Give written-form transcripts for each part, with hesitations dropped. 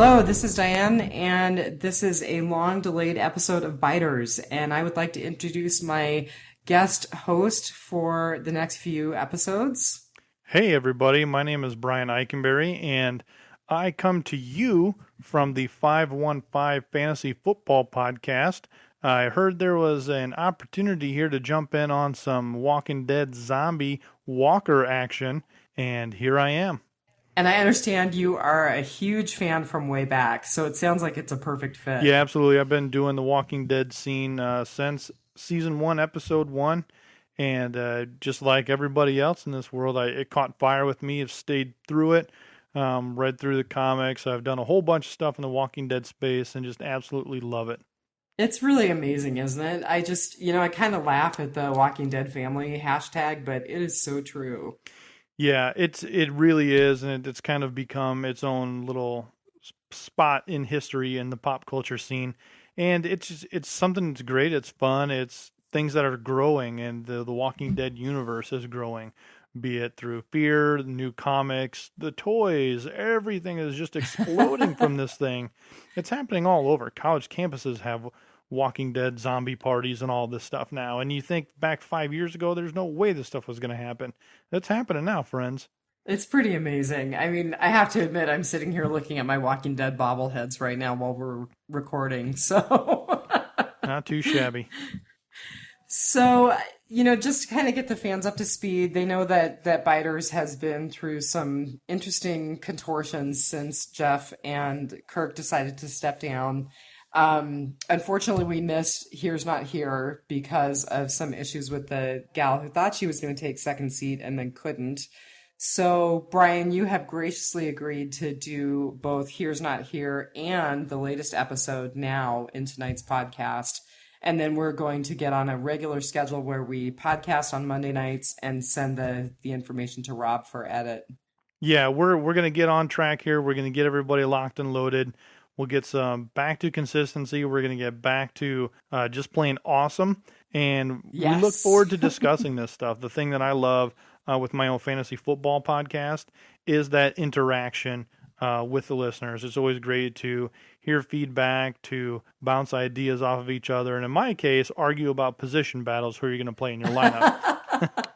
Hello, this is Diane, and this is a long delayed episode of Biters. And I would like to introduce my guest host for the next few episodes. Hey everybody, my name is Brian Eikenberry, and I come to you from the 515 Fantasy Football Podcast. I heard there was an opportunity here to jump in on some Walking Dead zombie walker action, and here I am. And I understand you are a huge fan from way back, so it sounds like it's a perfect fit. Yeah, absolutely. I've been doing the Walking Dead scene since season 1, episode 1. And just like everybody else in this world, it caught fire with me. I've stayed through it, read through the comics. I've done a whole bunch of stuff in the Walking Dead space and just absolutely love it. It's really amazing, isn't it? I kind of laugh at the Walking Dead family hashtag, but it is so true. Yeah, it really is, and it's kind of become its own little spot in history in the pop culture scene. And it's something that's great. It's fun. It's things that are growing, and the Walking Dead universe is growing, be it through Fear, the new comics, the toys. Everything is just exploding from this thing. It's happening all over. College campuses have Walking Dead zombie parties and all this stuff now. And you think back 5 years ago, there's no way this stuff was going to happen. That's happening now, friends. It's pretty amazing. I mean, I have to admit, I'm sitting here looking at my Walking Dead bobbleheads right now while we're recording. So, Not too shabby. just to kind of get the fans up to speed, they know that Biters has been through some interesting contortions since Jeff and Kirk decided to step down. Unfortunately, we missed Here's Not Here because of some issues with the gal who thought she was going to take second seat and then couldn't. So, Brian, you have graciously agreed to do both Here's Not Here and the latest episode now in tonight's podcast. And then we're going to get on a regular schedule where we podcast on Monday nights and send the information to Rob for edit. Yeah, we're gonna get on track here. We're gonna get everybody locked and loaded. We'll get some back to consistency. We're gonna get back to just plain awesome, and we look Yes. forward to discussing this stuff. The thing that I love with my own fantasy football podcast is that interaction with the listeners. It's always great to hear feedback, to bounce ideas off of each other, and in my case, argue about position battles. Who are you going to play in your lineup?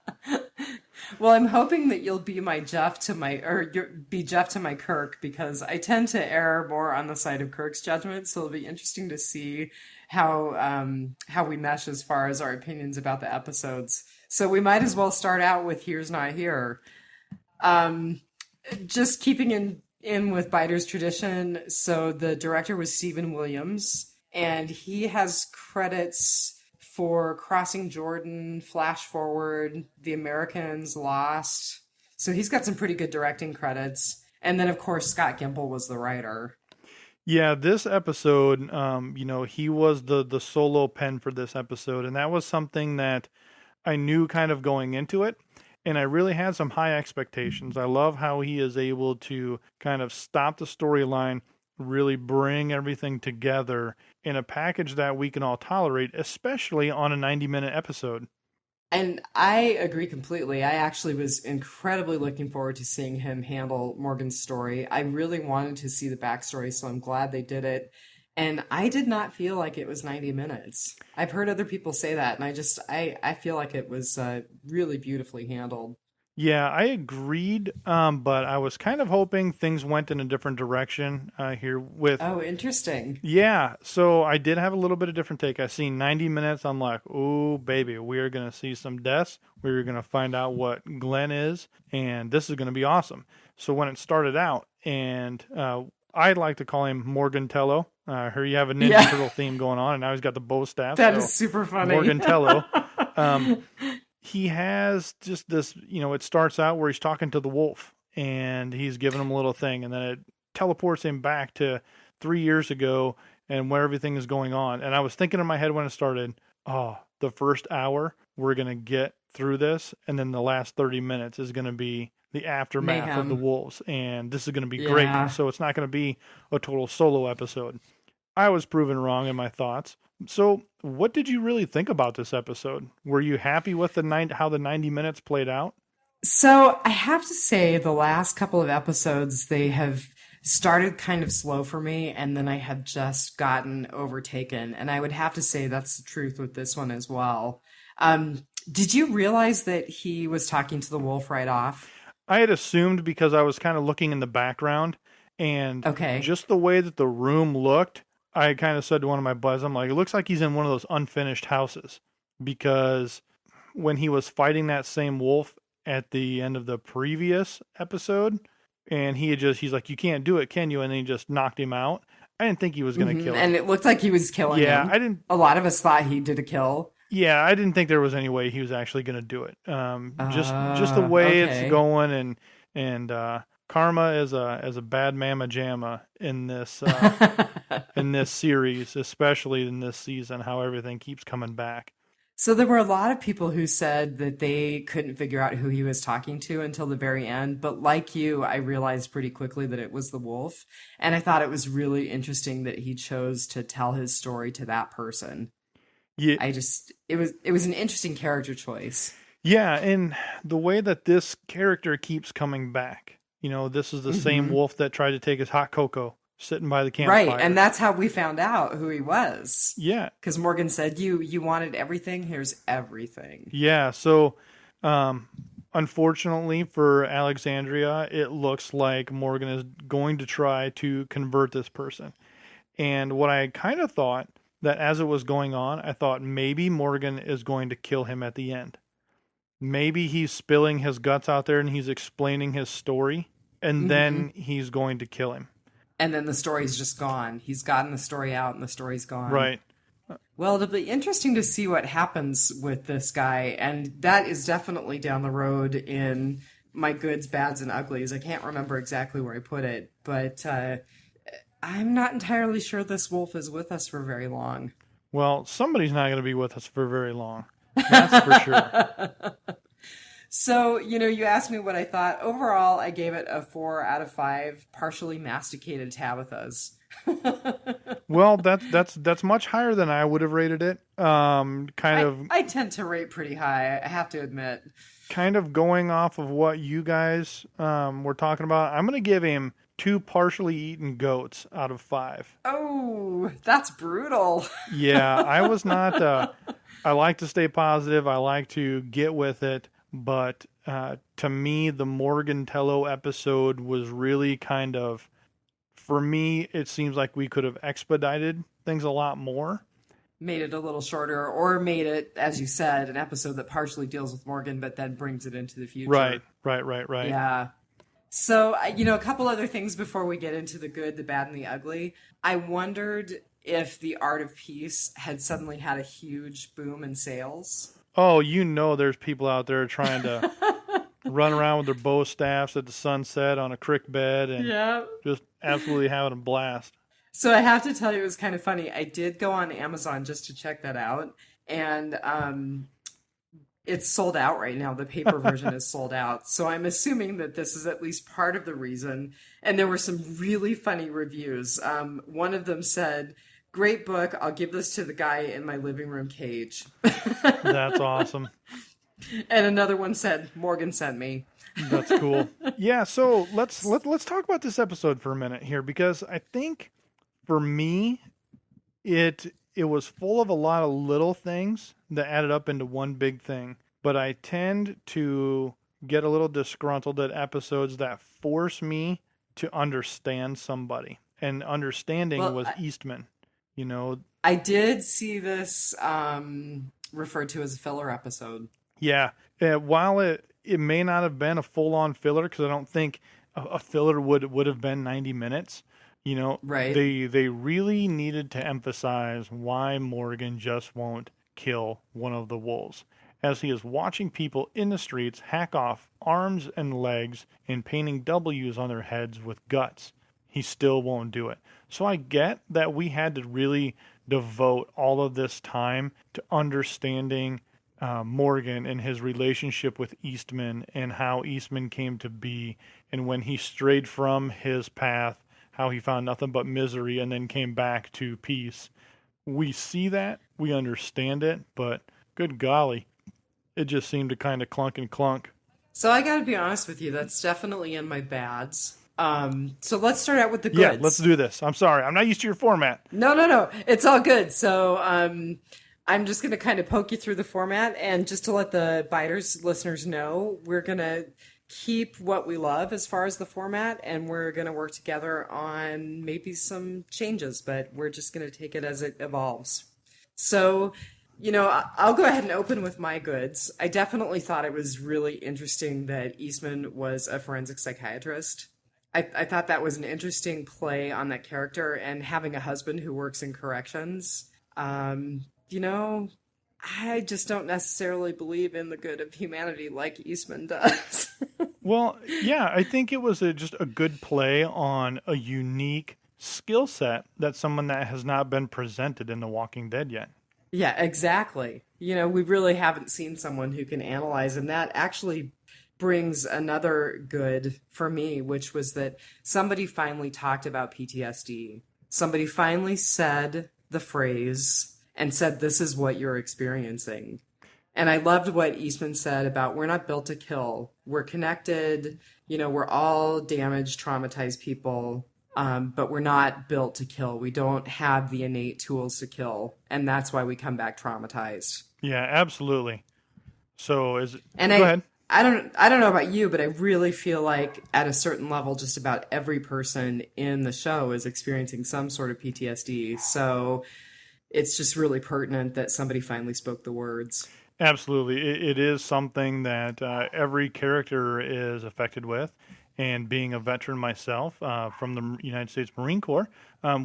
Well, I'm hoping that you'll be my Jeff to my, or be Jeff to my Kirk, because I tend to err more on the side of Kirk's judgment. So it'll be interesting to see how we mesh as far as our opinions about the episodes. So we might as well start out with Here's Not Here. Just keeping in with Biter's tradition. So the director was Stephen Williams, and he has credits for Crossing Jordan, Flash Forward, The Americans, Lost. So he's got some pretty good directing credits. And then, of course, Scott Gimple was the writer. Yeah, this episode, he was the solo pen for this episode, and that was something that I knew kind of going into it, and I really had some high expectations. I love how he is able to kind of stop the storyline, really bring everything together in a package that we can all tolerate, especially on a 90-minute episode. And I agree completely. I actually was incredibly looking forward to seeing him handle Morgan's story. I really wanted to see the backstory, so I'm glad they did it. And I did not feel like it was 90 minutes. I've heard other people say that, and I feel like it was really beautifully handled. Yeah, I agreed, but I was kind of hoping things went in a different direction here with. Oh, interesting. Yeah, so I did have a little bit of different take. I seen 90 minutes. I'm like, oh, baby, we are going to see some deaths. We're going to find out what Glenn is, and this is going to be awesome. So when it started out, and I'd like to call him Morgan Tello. Here you have a Ninja Turtle theme going on, and now he's got the bow staff. That is super funny. Morgan Tello. He has just this, it starts out where he's talking to the wolf, and he's giving him a little thing, and then it teleports him back to 3 years ago and where everything is going on. And I was thinking in my head when it started, oh, the first hour, we're going to get through this, and then the last 30 minutes is going to be the aftermath Mayhem. of the wolves, and this is going to be great. So it's not going to be a total solo episode. I was proven wrong in my thoughts. So what did you really think about this episode? Were you happy with how the 90 minutes played out? So I have to say, the last couple of episodes, they have started kind of slow for me, and then I have just gotten overtaken. And I would have to say that's the truth with this one as well. Did you realize that he was talking to the wolf right off? I had assumed because I was kind of looking in the background and Okay. just the way that the room looked, I kind of said to one of my buds, I'm like, it looks like he's in one of those unfinished houses because when he was fighting that same wolf at the end of the previous episode, and he's like, you can't do it, can you? And then he just knocked him out. I didn't think he was going to kill him. And it looked like he was killing Yeah, him. A lot of us thought he did a kill. I didn't think there was any way he was actually going to do it. Just the way it's Okay. going, and karma is a bad mama jamma in this series, especially in this season. How everything keeps coming back. So there were a lot of people who said that they couldn't figure out who he was talking to until the very end. But like you, I realized pretty quickly that it was the wolf. And I thought it was really interesting that he chose to tell his story to that person. Yeah, It was an interesting character choice. yeah, and the way that this character keeps coming back. This is the same Hmm. wolf that tried to take his hot cocoa sitting by the Right, and campfire. that's how we found out who he was. Yeah, Because Morgan said, "You wanted everything. Here's everything." yeah. So, um, unfortunately for Alexandria, it looks like Morgan is going to try to convert this person. And what I kind of thought that as it was going on, I thought maybe Morgan is going to kill him at the end. Maybe he's spilling his guts out there and he's explaining his story, and Hmm. then he's going to kill him. And then the story's just gone. He's gotten the story out, and the story's gone. Right. Well, it'll be interesting to see what happens with this guy, and that is definitely down the road in my goods, bads, and uglies. I can't remember exactly where I put it, but I'm not entirely sure this wolf is with us for very long. Well, somebody's not going to be with us for very long. That's for sure. So, you asked me what I thought. Overall, I gave it a 4 out of 5 partially masticated Tabithas. Well, that's much higher than I would have rated it. I tend to rate pretty high, I have to admit. Kind of going off of what you guys were talking about. I'm going to give him 2 partially eaten goats out of 5. Oh, that's brutal. Yeah, I was not. I like to stay positive. I like to get with it. But to me, the Morgan Tello episode was really kind of, for me, it seems like we could have expedited things a lot more. Made it a little shorter, or made it, as you said, an episode that partially deals with Morgan, but then brings it into the Right, future. right. Yeah. So, a couple other things before we get into the good, the bad, and the ugly. I wondered if the Art of Peace had suddenly had a huge boom in sales. Oh, there's people out there trying to run around with their bow staffs at the sunset on a crick bed and Yeah. just absolutely having a blast. So I have to tell you, it was kind of funny. I did go on Amazon just to check that out, and it's sold out right now. The paper version is sold out. So I'm assuming that this is at least part of the reason. And there were some really funny reviews. One of them said, "Great book. I'll give this to the guy in my living room cage." That's awesome. And another one said, "Morgan sent me." That's cool. Yeah, so let's talk about this episode for a minute here because I think for me it was full of a lot of little things that added up into one big thing. But I tend to get a little disgruntled at episodes that force me to understand somebody. And understanding Well, was Eastman. You know, I did see this referred to as a filler episode. yeah. While it may not have been a full on filler because I don't think a filler would have been 90 minutes. Right. They really needed to emphasize why Morgan just won't kill one of the wolves, as he is watching people in the streets hack off arms and legs and painting W's on their heads with guts. He still won't do it. So I get that we had to really devote all of this time to understanding Morgan and his relationship with Eastman and how Eastman came to be, and when he strayed from his path, how he found nothing but misery and then came back to peace. We see that, we understand it, but good golly, it just seemed to kind of clunk and clunk. So I got to be honest with you, that's definitely in my bads. So let's start out with the Yeah, let's goods. do this. I'm sorry. I'm not used to your format. No, no, no. It's all good. So, I'm just going to kind of poke you through the format, and just to let the Biters listeners know, we're going to keep what we love as far as the format, and we're going to work together on maybe some changes, but we're just going to take it as it evolves. So, I'll go ahead and open with my goods. I definitely thought it was really interesting that Eastman was a forensic psychiatrist. I thought that was an interesting play on that character, and having a husband who works in corrections. You know, I just don't necessarily believe in the good of humanity like Eastman does. Well, yeah, I think it was just a good play on a unique skill set that someone that has not been presented in The Walking Dead yet. Yeah, exactly. We really haven't seen someone who can analyze, and that actually brings another good for me, which was that somebody finally talked about PTSD. Somebody finally said the phrase and said, "This is what you're experiencing." And I loved what Eastman said about we're not built to kill. We're connected. We're all damaged, traumatized people, but we're not built to kill. We don't have the innate tools to kill. And that's why we come back traumatized. Yeah, absolutely. So And go I, ahead. I don't know about you, but I really feel like at a certain level, just about every person in the show is experiencing some sort of PTSD. So it's just really pertinent that somebody finally spoke the words. Absolutely. It is something that every character is affected with. And being a veteran myself from the United States Marine Corps,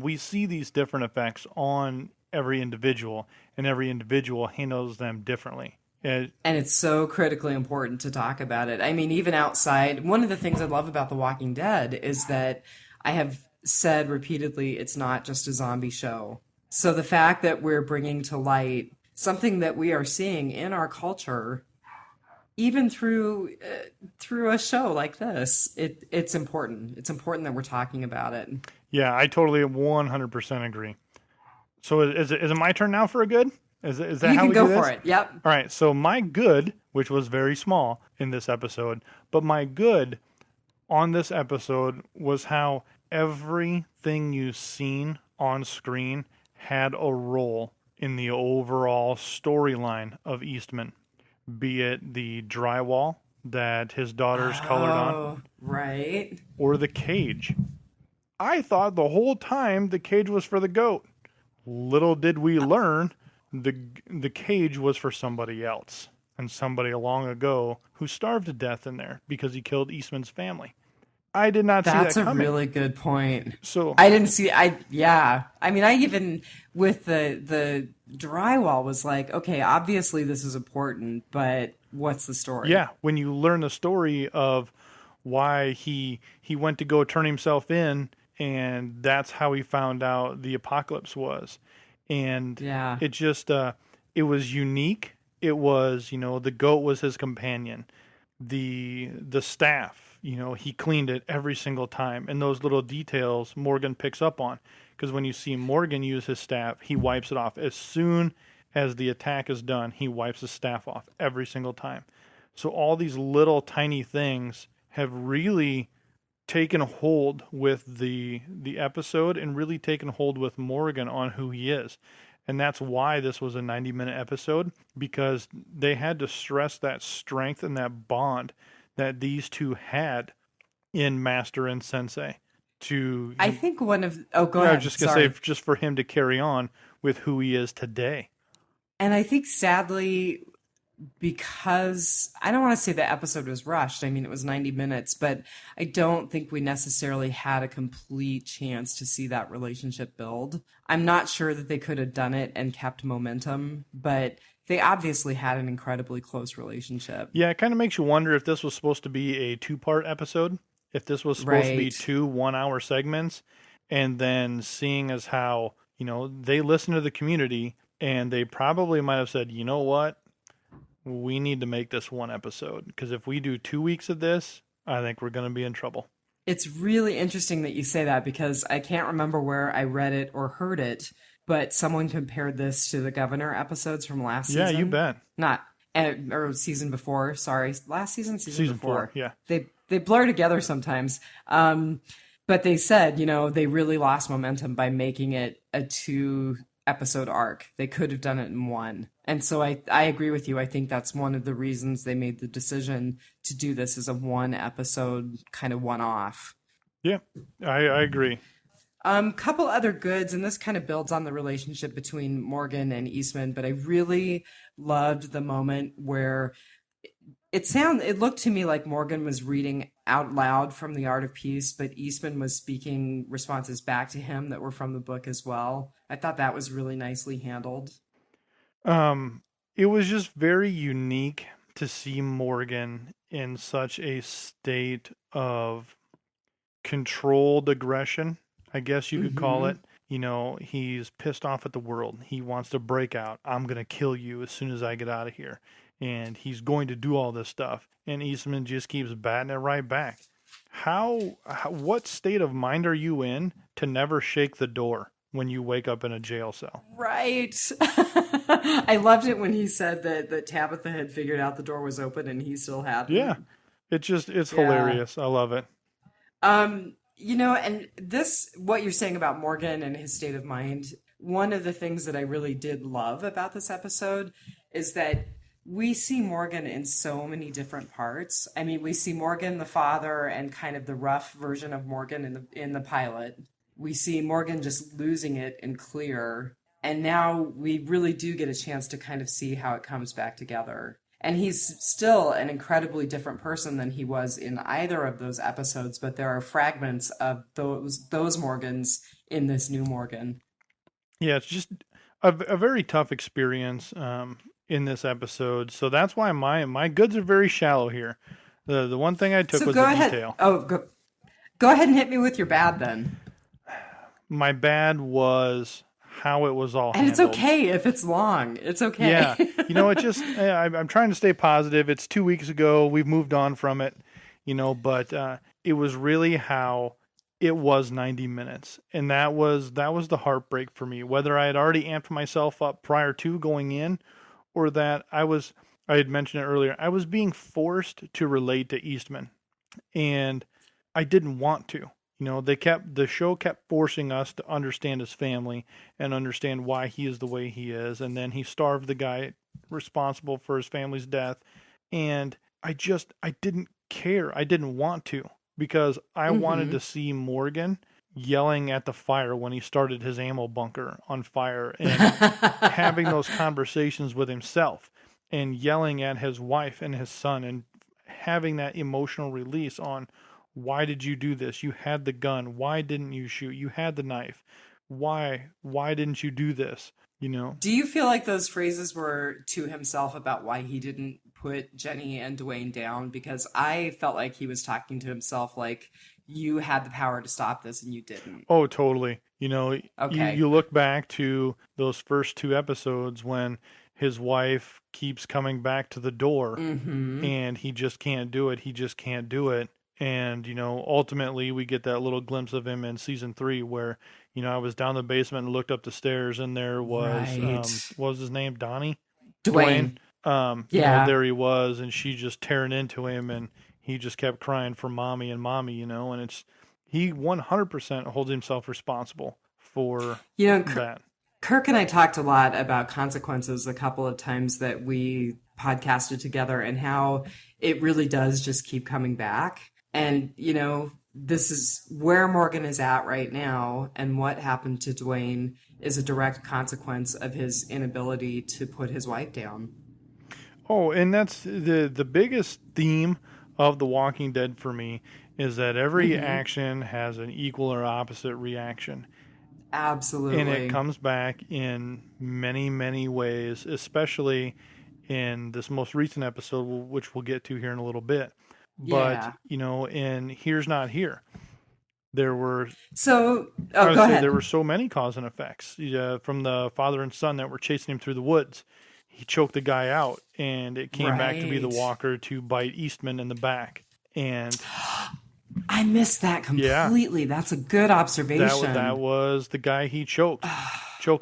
we see these different effects on every individual, and every individual handles them differently. And it's so critically important to talk about it. I mean, even outside, one of the things I love about The Walking Dead is that I have said repeatedly it's not just a zombie show. So the fact that we're bringing to light something that we are seeing in our culture, even through a show like this, it's important. It's important that we're talking about it. Yeah, I totally 100% agree. So is it my turn now for a good? Is that You how can we do go for this? it. Yep. All right. So my good, which was very small in this episode, but my good on this episode was how everything you've seen on screen had a role in the overall storyline of Eastman, be it the drywall that his daughters colored on Oh, right. or the cage. I thought the whole time the cage was for the goat. Little did we learn the the cage was for somebody else, and somebody long ago who starved to death in there because he killed Eastman's family. I did not see That's that a coming. really good point. So I didn't see yeah. I mean, I even with the drywall was like, okay, obviously this is important, but what's the story? yeah, when you learn the story of why he went to go turn himself in, and that's how he found out the apocalypse was, and Yeah. it just it was unique. It was, the goat was his companion. The staff, he cleaned it every single time, and those little details Morgan picks up on, because when you see Morgan use his staff, he wipes it off as soon as the attack is done. He wipes his staff off every single time. So all these little tiny things have really taken hold with the episode, and really taken hold with Morgan on who he is. And that's why this was a 90-minute episode, because they had to stress that strength and that bond that these two had in Master and Sensei. To I think go I was ahead. just gonna say, Sorry. just for him to carry on with who he is today. And I think sadly, because I don't want to say the episode was rushed. I mean, it was 90 minutes, but I don't think we necessarily had a complete chance to see that relationship build. I'm not sure that they could have done it and kept momentum, but they obviously had an incredibly close relationship. Yeah, it kind of makes you wonder if this was supposed to be a two-part episode, if this was supposed to be Right. two 1-hour segments, and then seeing as how, they listen to the community, and they probably might have said, you know what, we need to make this one episode, because if we do 2 weeks of this, I think we're going to be in trouble. It's really interesting that you say that because I can't remember where I read it or heard it, but someone compared this to the Governor episodes from last Yeah, you season. bet. Not, or season before, sorry. Last season, season Season 4, before. yeah. They they blur together sometimes. But they said, they really lost momentum by making it a 2 episode arc. They could have done it in one. And so I agree with you. I think that's one of the reasons they made the decision to do this as a 1 episode kind of one off. Yeah, I agree. Couple other goods, and this kind of builds on the relationship between Morgan and Eastman, but I really loved the moment where it looked to me like Morgan was reading out loud from The Art of Peace, but Eastman was speaking responses back to him that were from the book as well. I thought that was really nicely handled. Um, it was just very unique to see Morgan in such a state of controlled aggression, I guess you could call it. Hmm. He's pissed off at the world. He wants to break out. I'm going to kill you as soon as I get out of here. And he's going to do all this stuff. And Eastman just keeps batting it right back. What state of mind are you in to never shake the door when you wake up in a jail cell? Right. I loved it when he said that Tabitha had figured out the door was open and he still Yeah, hadn't. it's Yeah. hilarious. I love it. And what you're saying about Morgan and his state of mind, one of the things that I really did love about this episode is that we see Morgan in so many different parts. I mean, we see Morgan the father and kind of the rough version of Morgan in the pilot. We see Morgan just losing it in Clear, and now we really do get a chance to kind of see how it comes back together. And he's still an incredibly different person than he was in either of those episodes, but there are fragments of those Morgans in this new Morgan. Yeah, it's just a very tough experience in this episode. So that's why my goods are very shallow here. The one thing I took So was go the ahead. detail. Oh, go ahead and hit me with your bad then. My bad was how it was all And it's handled. okay if it's long. It's Yeah, okay. it just I'm trying to stay positive. It's 2 weeks ago. We've moved on from it, but it was really how it was 90 minutes, and that was the heartbreak for me. Whether I had already amped myself up prior to going in, or that I had mentioned it earlier. I was being forced to relate to Eastman, and I didn't want to. The show kept forcing us to understand his family and understand why he is the way he is, and then he starved the guy responsible for his family's death, and I didn't care. I didn't want to, because I wanted to Hmm. see Morgan yelling at the fire when he started his ammo bunker on fire, and having those conversations with himself, and yelling at his wife and his son, and having that emotional release on, why did you do this? You had the gun. Why didn't you shoot? You had the knife. Why didn't you do this? Do you feel like those phrases were to himself about why he didn't put Jenny and Dwayne down? Because I felt like he was talking to himself like, you had the power to stop this and you didn't. Oh, totally. Okay. You look back to those first 2 episodes when his wife keeps coming back to the door, Mm-hmm. and he just can't do it. He just can't do it. And, ultimately we get that little glimpse of him in season 3 where, I was down the basement and looked up the stairs, and there was, Right. what was his name? Donnie? Dwayne. Dwayne. Yeah. There he was, and she just tearing into him, and he just kept crying for mommy, and he 100% holds himself responsible for You know, that. Kirk and I talked a lot about consequences a couple of times that we podcasted together and how it really does just keep coming back. And, this is where Morgan is at right now. And what happened to Dwayne is a direct consequence of his inability to put his wife down. Oh, and that's the biggest theme of The Walking Dead for me, is that every Hmm. action has an equal or opposite reaction. And it Absolutely. comes back in many, many ways, especially in this most recent episode, which we'll get to here in a little bit. But, Yeah. in Here's Not Here, there were, So, I oh, would go say, there ahead. were so many cause and effects, from the father and son that were chasing him through the woods. He choked the guy out, and it came back to be the Right. walker to bite Eastman in the back. And I missed that yeah, completely. That's a good that observation. was the guy he choked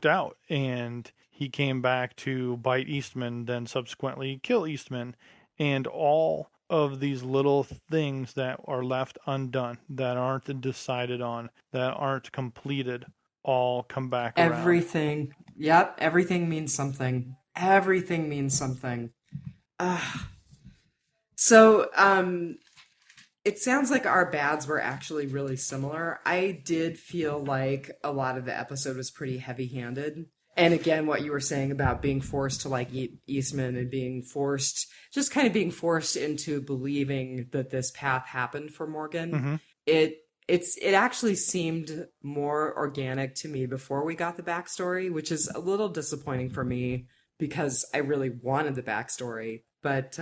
out, and he came back to bite Eastman, then subsequently kill Eastman, and all of these little things that are left undone, that aren't decided on, that aren't completed, all come back around. Everything. Yep, everything means something. Everything means something. Ugh. So, it sounds like our bads were actually really similar. I did feel like a lot of the episode was pretty heavy-handed. And again, what you were saying about being forced to like Eastman and being forced, just kind of being forced into believing that this path happened for Morgan. Mm-hmm. It actually seemed more organic to me before we got the backstory, which is a little disappointing for me because I really wanted the backstory. But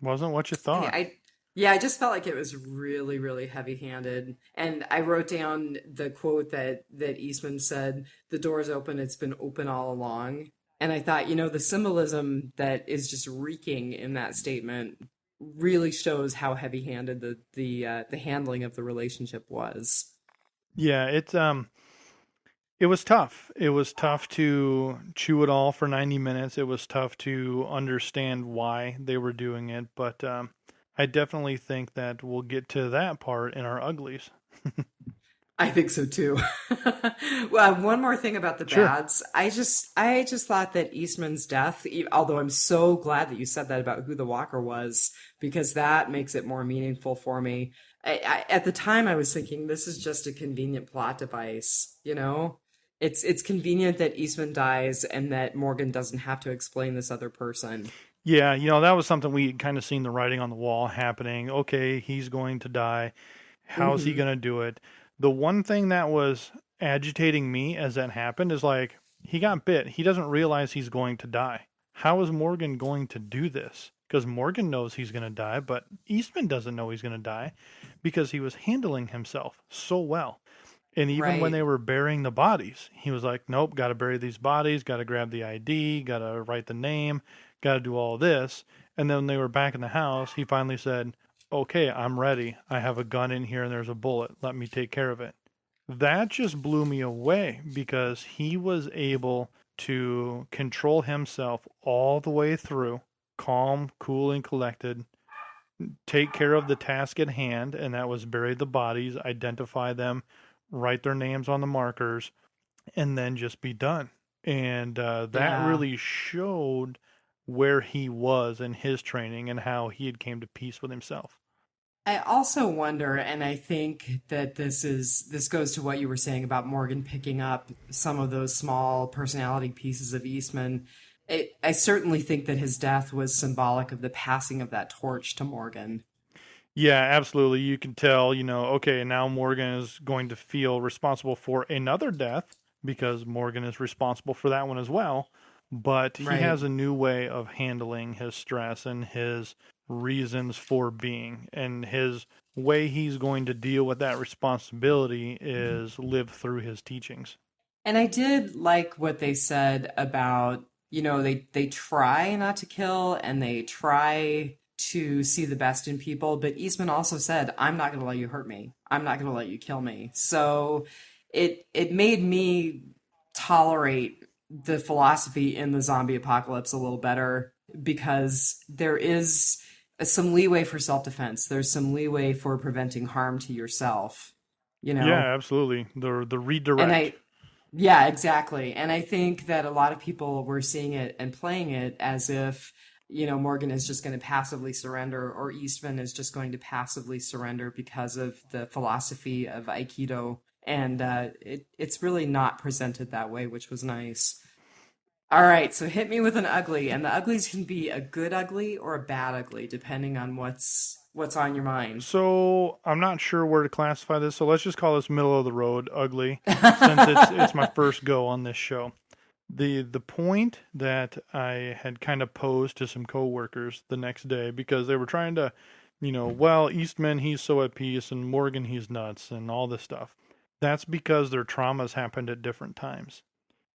Wasn't what you thought. I yeah, I just felt like it was really, really heavy-handed. And I wrote down the quote that Eastman said, "The door's open, it's been open all along." And I thought, the symbolism that is just reeking in that statement really shows how heavy-handed the handling of the relationship was. Yeah, it was tough. It was tough to chew it all for 90 minutes. It was tough to understand why they were doing it, but I definitely think that we'll get to that part in our uglies. I think so too. Well, one more thing about the Sure. bads. I just thought that Eastman's death, although I'm so glad that you said that about who the walker was, because that makes it more meaningful for me. At the time, I was thinking this is just a convenient plot device. It's convenient that Eastman dies and that Morgan doesn't have to explain this other person. Yeah, that was something we kind of seen the writing on the wall happening. Okay, he's going to die. How's he Hmm. going to do it? The one thing that was agitating me as that happened is like, he got bit. He doesn't realize he's going to die. How is Morgan going to do this? Because Morgan knows he's going to die, but Eastman doesn't know he's going to die because he was handling himself so well. And even when they Right. were burying the bodies, he was like, nope, got to bury these bodies, got to grab the ID, got to write the name, got to do all this. And then when they were back in the house, he finally said, okay, I'm ready. I have a gun in here and there's a bullet. Let me take care of it. That just blew me away because he was able to control himself all the way through, calm, cool, and collected, take care of the task at hand, and that was bury the bodies, identify them, write their names on the markers, and then just be done. And that Yeah. really showed where he was in his training and how he had came to peace with himself. I also wonder, and I think that this goes to what you were saying about Morgan picking up some of those small personality pieces of Eastman. I certainly think that his death was symbolic of the passing of that torch to Morgan. Yeah, absolutely. You can tell, okay, now Morgan is going to feel responsible for another death because Morgan is responsible for that one as well. But he Right. has a new way of handling his stress and his reasons for being. And his way he's going to deal with that responsibility is live through his teachings. And I did like what they said about, they try not to kill and they try to see the best in people, but Eastman also said, "I'm not going to let you hurt me. I'm not going to let you kill me." So it made me tolerate the philosophy in the zombie apocalypse a little better because there is some leeway for self-defense. There's some leeway for preventing harm to yourself, you know. Yeah, absolutely. The And redirect. yeah, exactly. And I think that a lot of people were seeing it and playing it as if, Morgan is just going to passively surrender or Eastman is just going to passively surrender because of the philosophy of Aikido. And it's really not presented that way, which was nice. All right, so hit me with an ugly, and the uglies can be a good ugly or a bad ugly, depending on what's on your mind. So I'm not sure where to classify this. So let's just call this middle of the road ugly, since it's my first go on this show. The point that I had kind of posed to some coworkers the next day because they were trying to, well, Eastman he's so at peace and Morgan he's nuts and all this stuff. That's because their traumas happened at different times.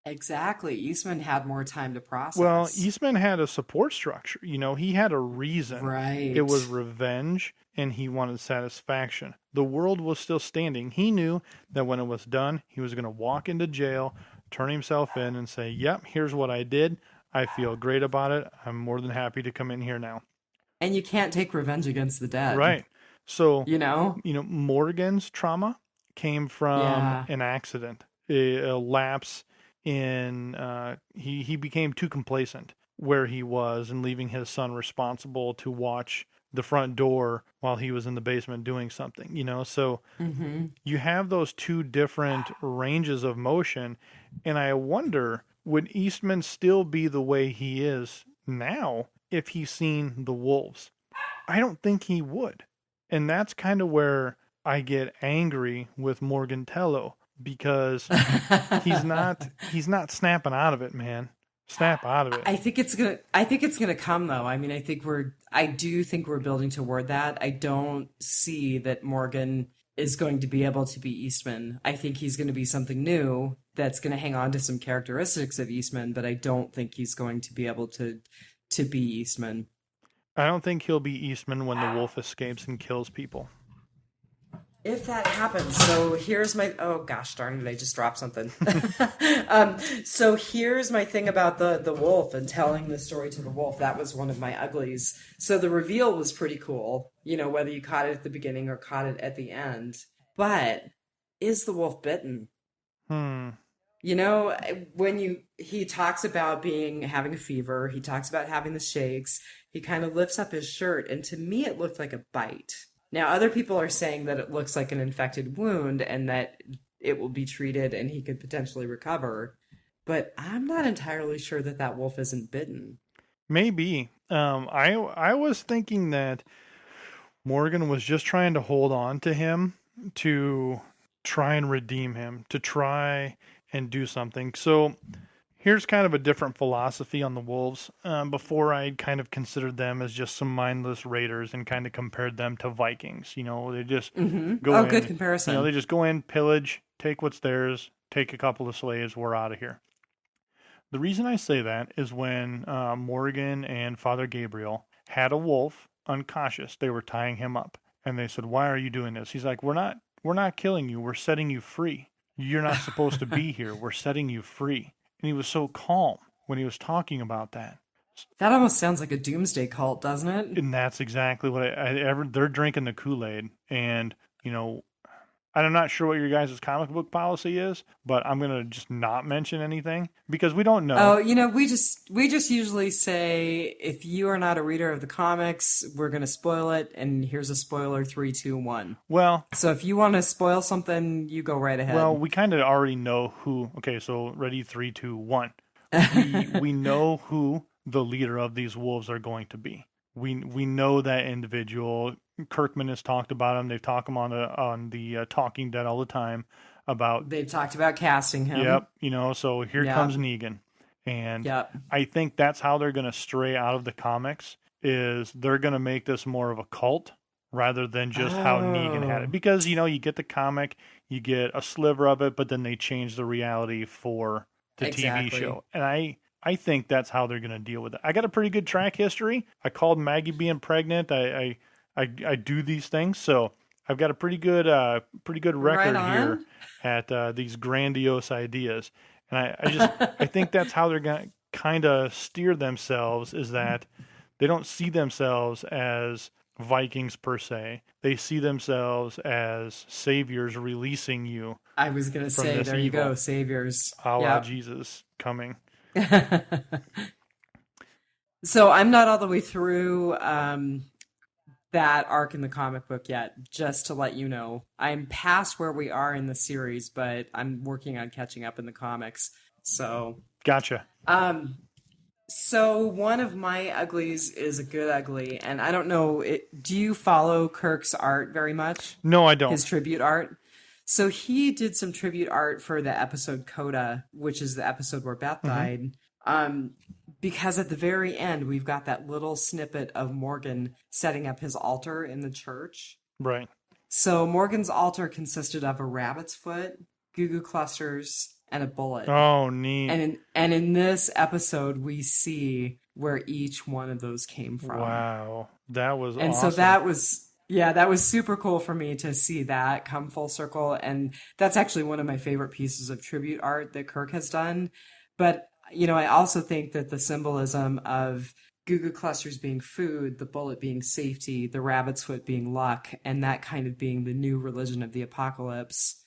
Exactly. Eastman had more time to Well, process. Eastman had a support structure. He had a reason. It Right. was revenge and he wanted satisfaction. The world was still standing. He knew that when it was done, he was going to walk into jail, turn himself in, and say, yep, here's what I did. I feel great about it. I'm more than happy to come in here now. And you can't take revenge against the dead, Right. So, you know? Morgan's trauma came from Yeah. an accident, a lapse in, he became too complacent where he was and leaving his son responsible to watch the front door while he was in the basement doing something, So Hmm. you have those two different ranges of motion. And I wonder, would Eastman still be the way he is now if he's seen the wolves? I don't think he would. And that's kind of where I get angry with Morgantello because he's not snapping out of it, man. Snap out of it. I think it's gonna come though. I mean, I do think we're building toward that. I don't see that Morgan is going to be able to be Eastman. I think he's going to be something new that's going to hang on to some characteristics of Eastman, but I don't think he's going to be able to be Eastman. I don't think he'll be Eastman when the wolf escapes and kills people. If that happens, so here's my, oh gosh darn it, I just dropped something. So here's my thing about the wolf and telling the story to the wolf. That was one of my uglies. So the reveal was pretty cool, whether you caught it at the beginning or caught it at the end. But is the wolf bitten? Hmm. When he talks about having a fever, he talks about having the shakes, he kind of lifts up his shirt, and to me it looked like a bite. Now, other people are saying that it looks like an infected wound and that it will be treated and he could potentially recover. But I'm not entirely sure that that wolf isn't bitten. Maybe. I was thinking that Morgan was just trying to hold on to him to try and redeem him, to try and do something. So here's kind of a different philosophy on the Wolves. Before I kind of considered them as just some mindless raiders and kind of compared them to Vikings. They just go Oh, good in, comparison. they just go in, pillage, take what's theirs, take a couple of slaves, we're out of here. The reason I say that is when Morgan and Father Gabriel had a wolf unconscious, they were tying him up, and they said, "Why are you doing this?" He's like, "We're not killing you. We're setting you free. You're not supposed to be here. We're setting you free." And he was so calm when he was talking about that. That almost sounds like a doomsday cult, doesn't it? And that's exactly what they're drinking the Kool-Aid. And, you know, I'm not sure what your guys' comic book policy is, but I'm going to just not mention anything because we don't know. Oh, we just usually say if you are not a reader of the comics, we're going to spoil it, and here's a spoiler: three, two, one. Well, So if you want to spoil something, you go right ahead. we kind of already know who. Okay, so ready, 3, 2, 1. We know who the leader of these wolves are going to be. We know that individual. Kirkman has talked about him. They've talked him on the Talking Dead all the time about. They've talked about casting him. Yep, so here Yep. comes Negan, and Yep. I think that's how they're going to stray out of the comics. Is they're going to make this more of a cult rather than just how Negan had it. Oh, Because you get the comic, you get a sliver of it, but then they change the reality for the TV exactly. show, and I think that's how they're going to deal with it. I got a pretty good track history. I called Maggie being pregnant. I do these things, so I've got a pretty good Right record here on. at these grandiose ideas, and I think that's how they're going to kind of steer themselves, is that they don't see themselves as Vikings per se. They see themselves as saviors releasing you I was gonna from say, this there you go, evil, saviors. a la Yep. Jesus coming. So I'm not all the way through that arc in the comic book yet, just to let you know. I'm past where we are in the series, but I'm working on catching up in the comics. So, Gotcha. um, so one of my uglies is a good ugly, and I don't know, do you follow Kirk's art very much? No, I His don't. tribute art? So he did some tribute art for the episode Coda, which is the episode where Beth Hmm. died. Um, because at the very end, we've got that little snippet of Morgan setting up his altar in the church. Right. So Morgan's altar consisted of a rabbit's foot, goo goo clusters, and a bullet. Oh, neat. And in this episode, we see where each one of those came from. Wow. That was And so awesome. that was, yeah, that was super cool for me to see that come full circle. And that's actually one of my favorite pieces of tribute art that Kirk has done. But, I also think that the symbolism of Goo clusters being food, the bullet being safety, the rabbit's foot being luck, and that kind of being the new religion of the apocalypse.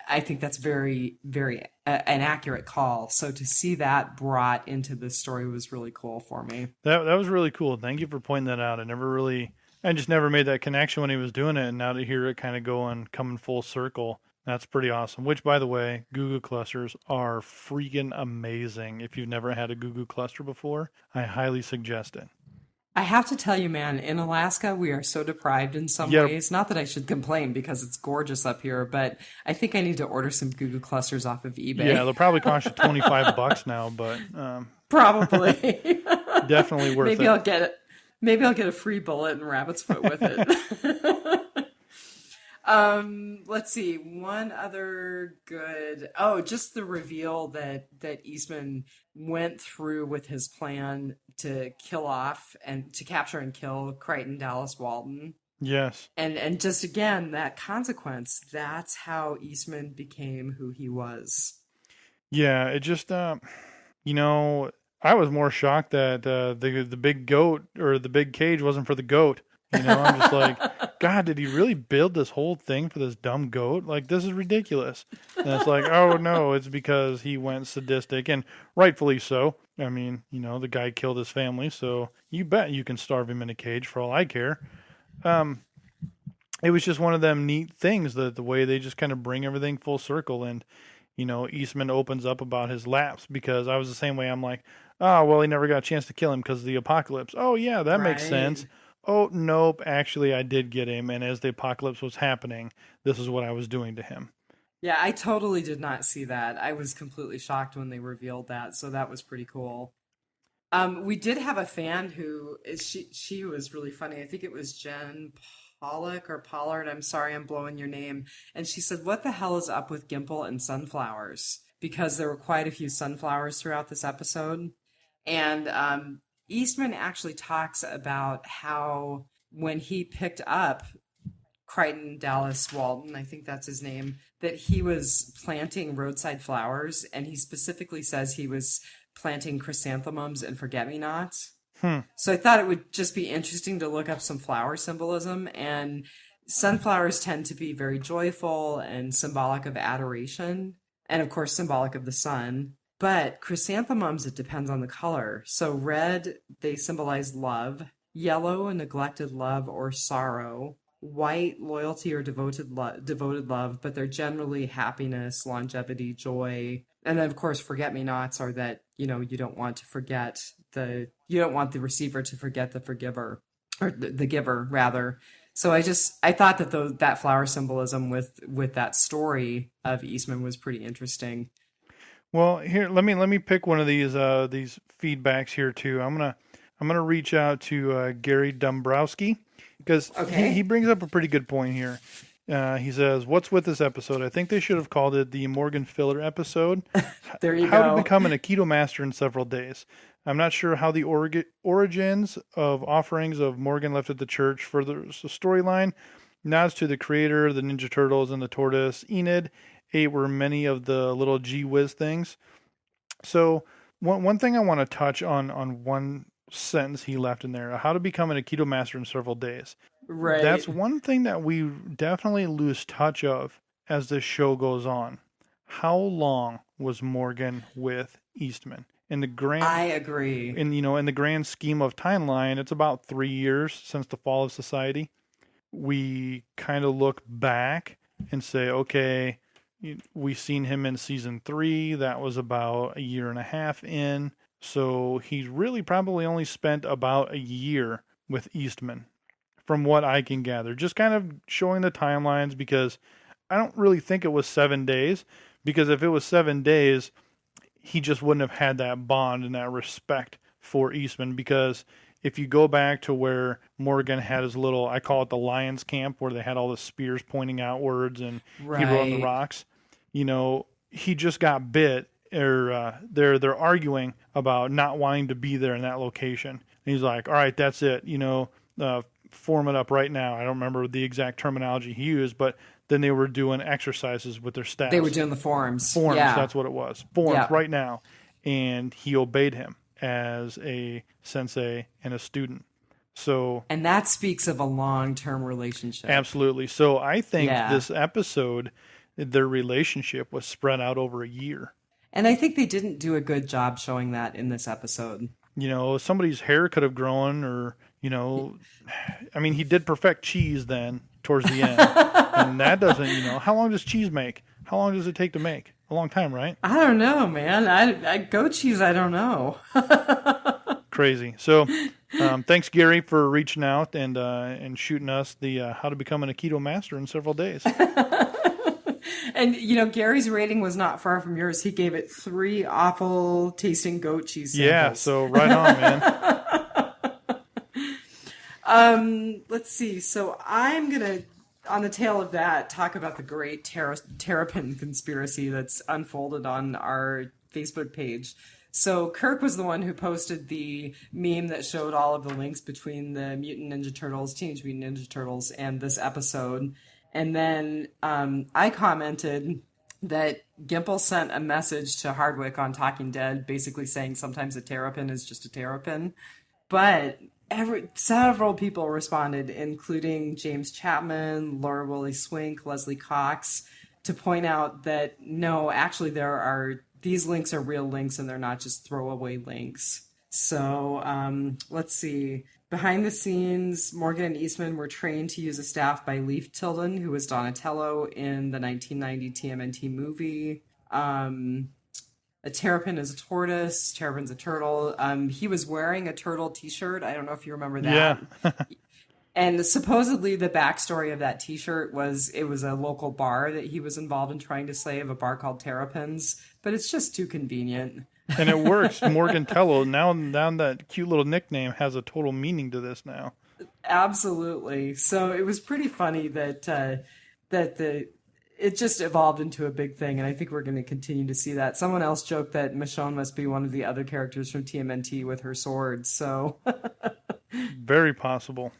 I think that's very an accurate call. So to see that brought into this story was really cool for me. That was really cool. Thank you for pointing that out. I just never made that connection when he was doing it, and now to hear it kind of go and coming full circle, that's pretty awesome. Which, by the way, Goo clusters are freaking amazing. If you've never had a Goo cluster before, I highly suggest it. I have to tell you, man, in Alaska, we are so deprived in some Yeah, ways. Not that I should complain because it's gorgeous up here, but I think I need to order some Goo clusters off of yeah, eBay. they'll probably cost you $25 now, but Probably. definitely worth Maybe it. I'll get it. Maybe I'll get a free bullet and rabbit's foot with it. Let's see. One other good. Oh, just the reveal that Eastman went through with his plan to kill off and to capture and kill Crichton Dallas Walton. Yes. And just again, that consequence, that's how Eastman became who he was. Yeah, it just you know, I was more shocked that the big goat or the big cage wasn't for the goat. I'm just like, God, did he really build this whole thing for this dumb goat? Like, this is ridiculous. And it's like, oh no, it's because he went sadistic, and rightfully so. I mean, the guy killed his family, so you bet you can starve him in a cage for all I care. Um, it was just one of them neat things that the way they just kind of bring everything full circle. And Eastman opens up about his lapse, because I was the same way. I'm like, oh well, he never got a chance to kill him because of the apocalypse. Oh yeah, that makes Right. sense. Oh nope, actually I did get him, and as the apocalypse was happening, this is what I was doing to him. Yeah, I totally did not see that. I was completely shocked when they revealed that, so that was pretty cool. We did have a fan who is she was really funny. I think it was Jen Pollock or Pollard. I'm sorry, I'm blowing your name. And she said, "What the hell is up with Gimple and sunflowers?" Because there were quite a few sunflowers throughout this episode. And Eastman actually talks about how when he picked up Crichton Dallas Walton, I think that's his name, that he was planting roadside flowers, and he specifically says he was planting chrysanthemums and forget-me-nots. Hmm. So I thought it would just be interesting to look up some flower symbolism, and sunflowers tend to be very joyful and symbolic of adoration, and of course symbolic of the sun. But chrysanthemums, it depends on the color. So red, they symbolize love. Yellow, a neglected love or sorrow. White, loyalty or devoted love, but they're generally happiness, longevity, joy. And then, of course, forget-me-nots are that, you don't want to forget you don't want the receiver to forget the forgiver, or the giver, rather. So I thought that that flower symbolism with that story of Eastman was pretty interesting. Well, here, let me pick one of these feedbacks here too. I'm gonna reach out to Gary Dombrowski, because he Okay, brings up a pretty good point here. He says, "What's with this episode? I think they should have called it the Morgan Filler episode. there you How to go. become an Aikido master in several days. I'm not sure how the origins of offerings of Morgan left at the church furthers the storyline. Nods to the creator, the Ninja Turtles, and the tortoise Enid. 8 were many of the little gee whiz things. So one thing I want to touch on one sentence he left in there: how to become an Aikido master in several days. Right. That's one thing that we definitely lose touch of as this show goes on. How long was Morgan with Eastman? In the grand I agree. in the grand scheme of timeline, it's about 3 years since the fall of society. We kind of look back and say, okay, we seen him in season 3. That was about a year and a half in. So he's really probably only spent about a year with Eastman, from what I can gather. Just kind of showing the timelines, because I don't really think it was 7 days. Because if it was 7 days, he just wouldn't have had that bond and that respect for Eastman. Because if you go back to where Morgan had his little, I call it the Lions camp, where they had all the spears pointing outwards and he rode on the Right. rocks, he just got bit. Or they're arguing about not wanting to be there in that location. And he's like, all right, that's it. Form it up right now. I don't remember the exact terminology he used, but then they were doing exercises with their They were staffs. doing the forms. Forms, Yeah. that's what it was. Forms Yeah. right now. And he obeyed him. as a sensei and a student. So And that speaks of a long-term relationship. absolutely. So I think Yeah. this episode, their relationship was spread out over a year. And I think they didn't do a good job showing that in this episode. Somebody's hair could have grown, or, I mean, he did perfect cheese then towards the end. And that doesn't, how long does cheese make? How long does it take to make? A long time, right? I don't know, man. I goat cheese, I don't know. Crazy. So, thanks, Gary, for reaching out and shooting us the how to become an Aikido master in several days. And, Gary's rating was not far from yours. He gave it 3 awful tasting goat cheese samples. Yeah, so right on, man. Let's see. So I'm going to, on the tail of that, talk about the great Terrapin conspiracy that's unfolded on our Facebook page. So Kirk was the one who posted the meme that showed all of the links between the Mutant Ninja Turtles, Teenage Mutant Ninja Turtles, and this episode. And then I commented that Gimple sent a message to Hardwick on Talking Dead, basically saying sometimes a terrapin is just a terrapin. But several people responded, including James Chapman, Laura Willie Swink, Leslie Cox, to point out that no, actually these links are real links and they're not just throwaway links. So let's see. Behind the scenes, Morgan and Eastman were trained to use a staff by Leif Tilden, who was Donatello in the 1990 TMNT movie. A terrapin is a tortoise. Terrapin's a turtle. He was wearing a turtle T-shirt. I don't know if you remember that. Yeah. And supposedly the backstory of that T-shirt was it was a local bar that he was involved in trying to save, a bar called Terrapins. But it's just too convenient. And it works. Morgan Tello, now that cute little nickname has a total meaning to this now. Absolutely. So it was pretty funny that it just evolved into a big thing, and I think we're going to continue to see that. Someone else joked that Michonne must be one of the other characters from TMNT with her sword. So very possible.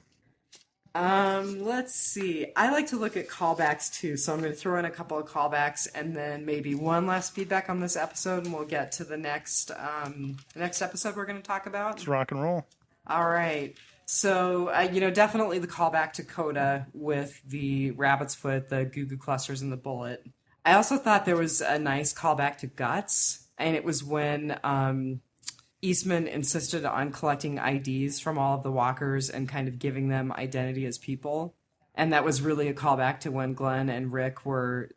Let's see. I like to look at callbacks too, so I'm going to throw in a couple of callbacks and then maybe one last feedback on this episode, and we'll get to the next episode we're going to talk about. Let's rock and roll. All right. So, definitely the callback to Coda with the rabbit's foot, the Goo Goo clusters, and the bullet. I also thought there was a nice callback to Guts, and it was when Eastman insisted on collecting IDs from all of the walkers and kind of giving them identity as people. And that was really a callback to when Glenn and Rick were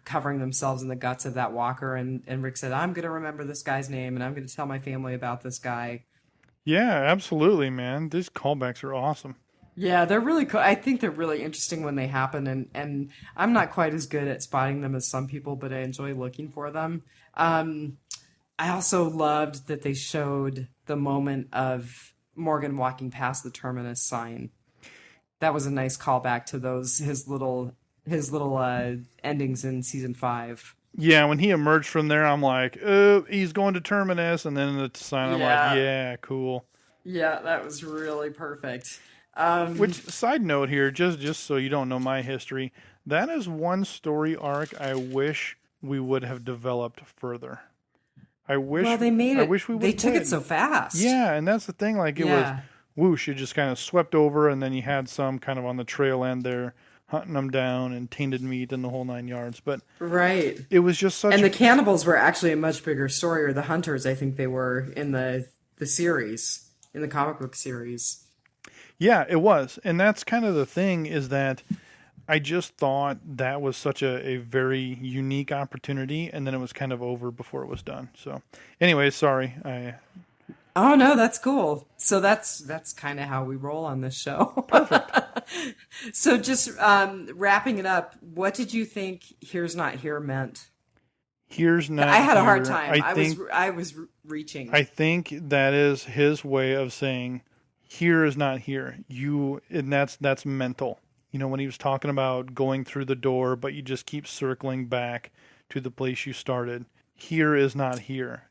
covering themselves in the guts of that walker. And Rick said, I'm going to remember this guy's name and I'm going to tell my family about this guy. Yeah, absolutely, man. These callbacks are awesome. Yeah, they're really cool. I think they're really interesting when they happen. And I'm not quite as good at spotting them as some people, but I enjoy looking for them. I also loved that they showed the moment of Morgan walking past the Terminus sign. That was a nice callback to his little endings in season 5. Yeah, when he emerged from there, I'm like, oh, he's going to Terminus, and then the sign, I'm like, yeah, cool. Yeah, that was really perfect. Which, side note here, just so you don't know my history, that is one story arc I wish we would have developed further. I wish we would. They took it so fast. Yeah, and that's the thing. Like, it was whoosh, it just kind of swept over, and then you had some kind of on the trail end there hunting them down and tainted meat and the whole 9 yards. But right, it was just such. And the cannibals were actually a much bigger story, or the hunters, I think they were in the series, in the comic book series. Yeah, it was, and that's kind of the thing is that I just thought that was such a very unique opportunity, and then it was kind of over before it was done. So, anyway, sorry. Oh no, that's cool. So that's kind of how we roll on this show. Perfect. So just wrapping it up, what did you think "Here's Not Here" meant? Here's not. I had a hard here. time. I was reaching. I think that is his way of saying, "Here is not here." And that's mental. When he was talking about going through the door, but you just keep circling back to the place you started. Here is not here.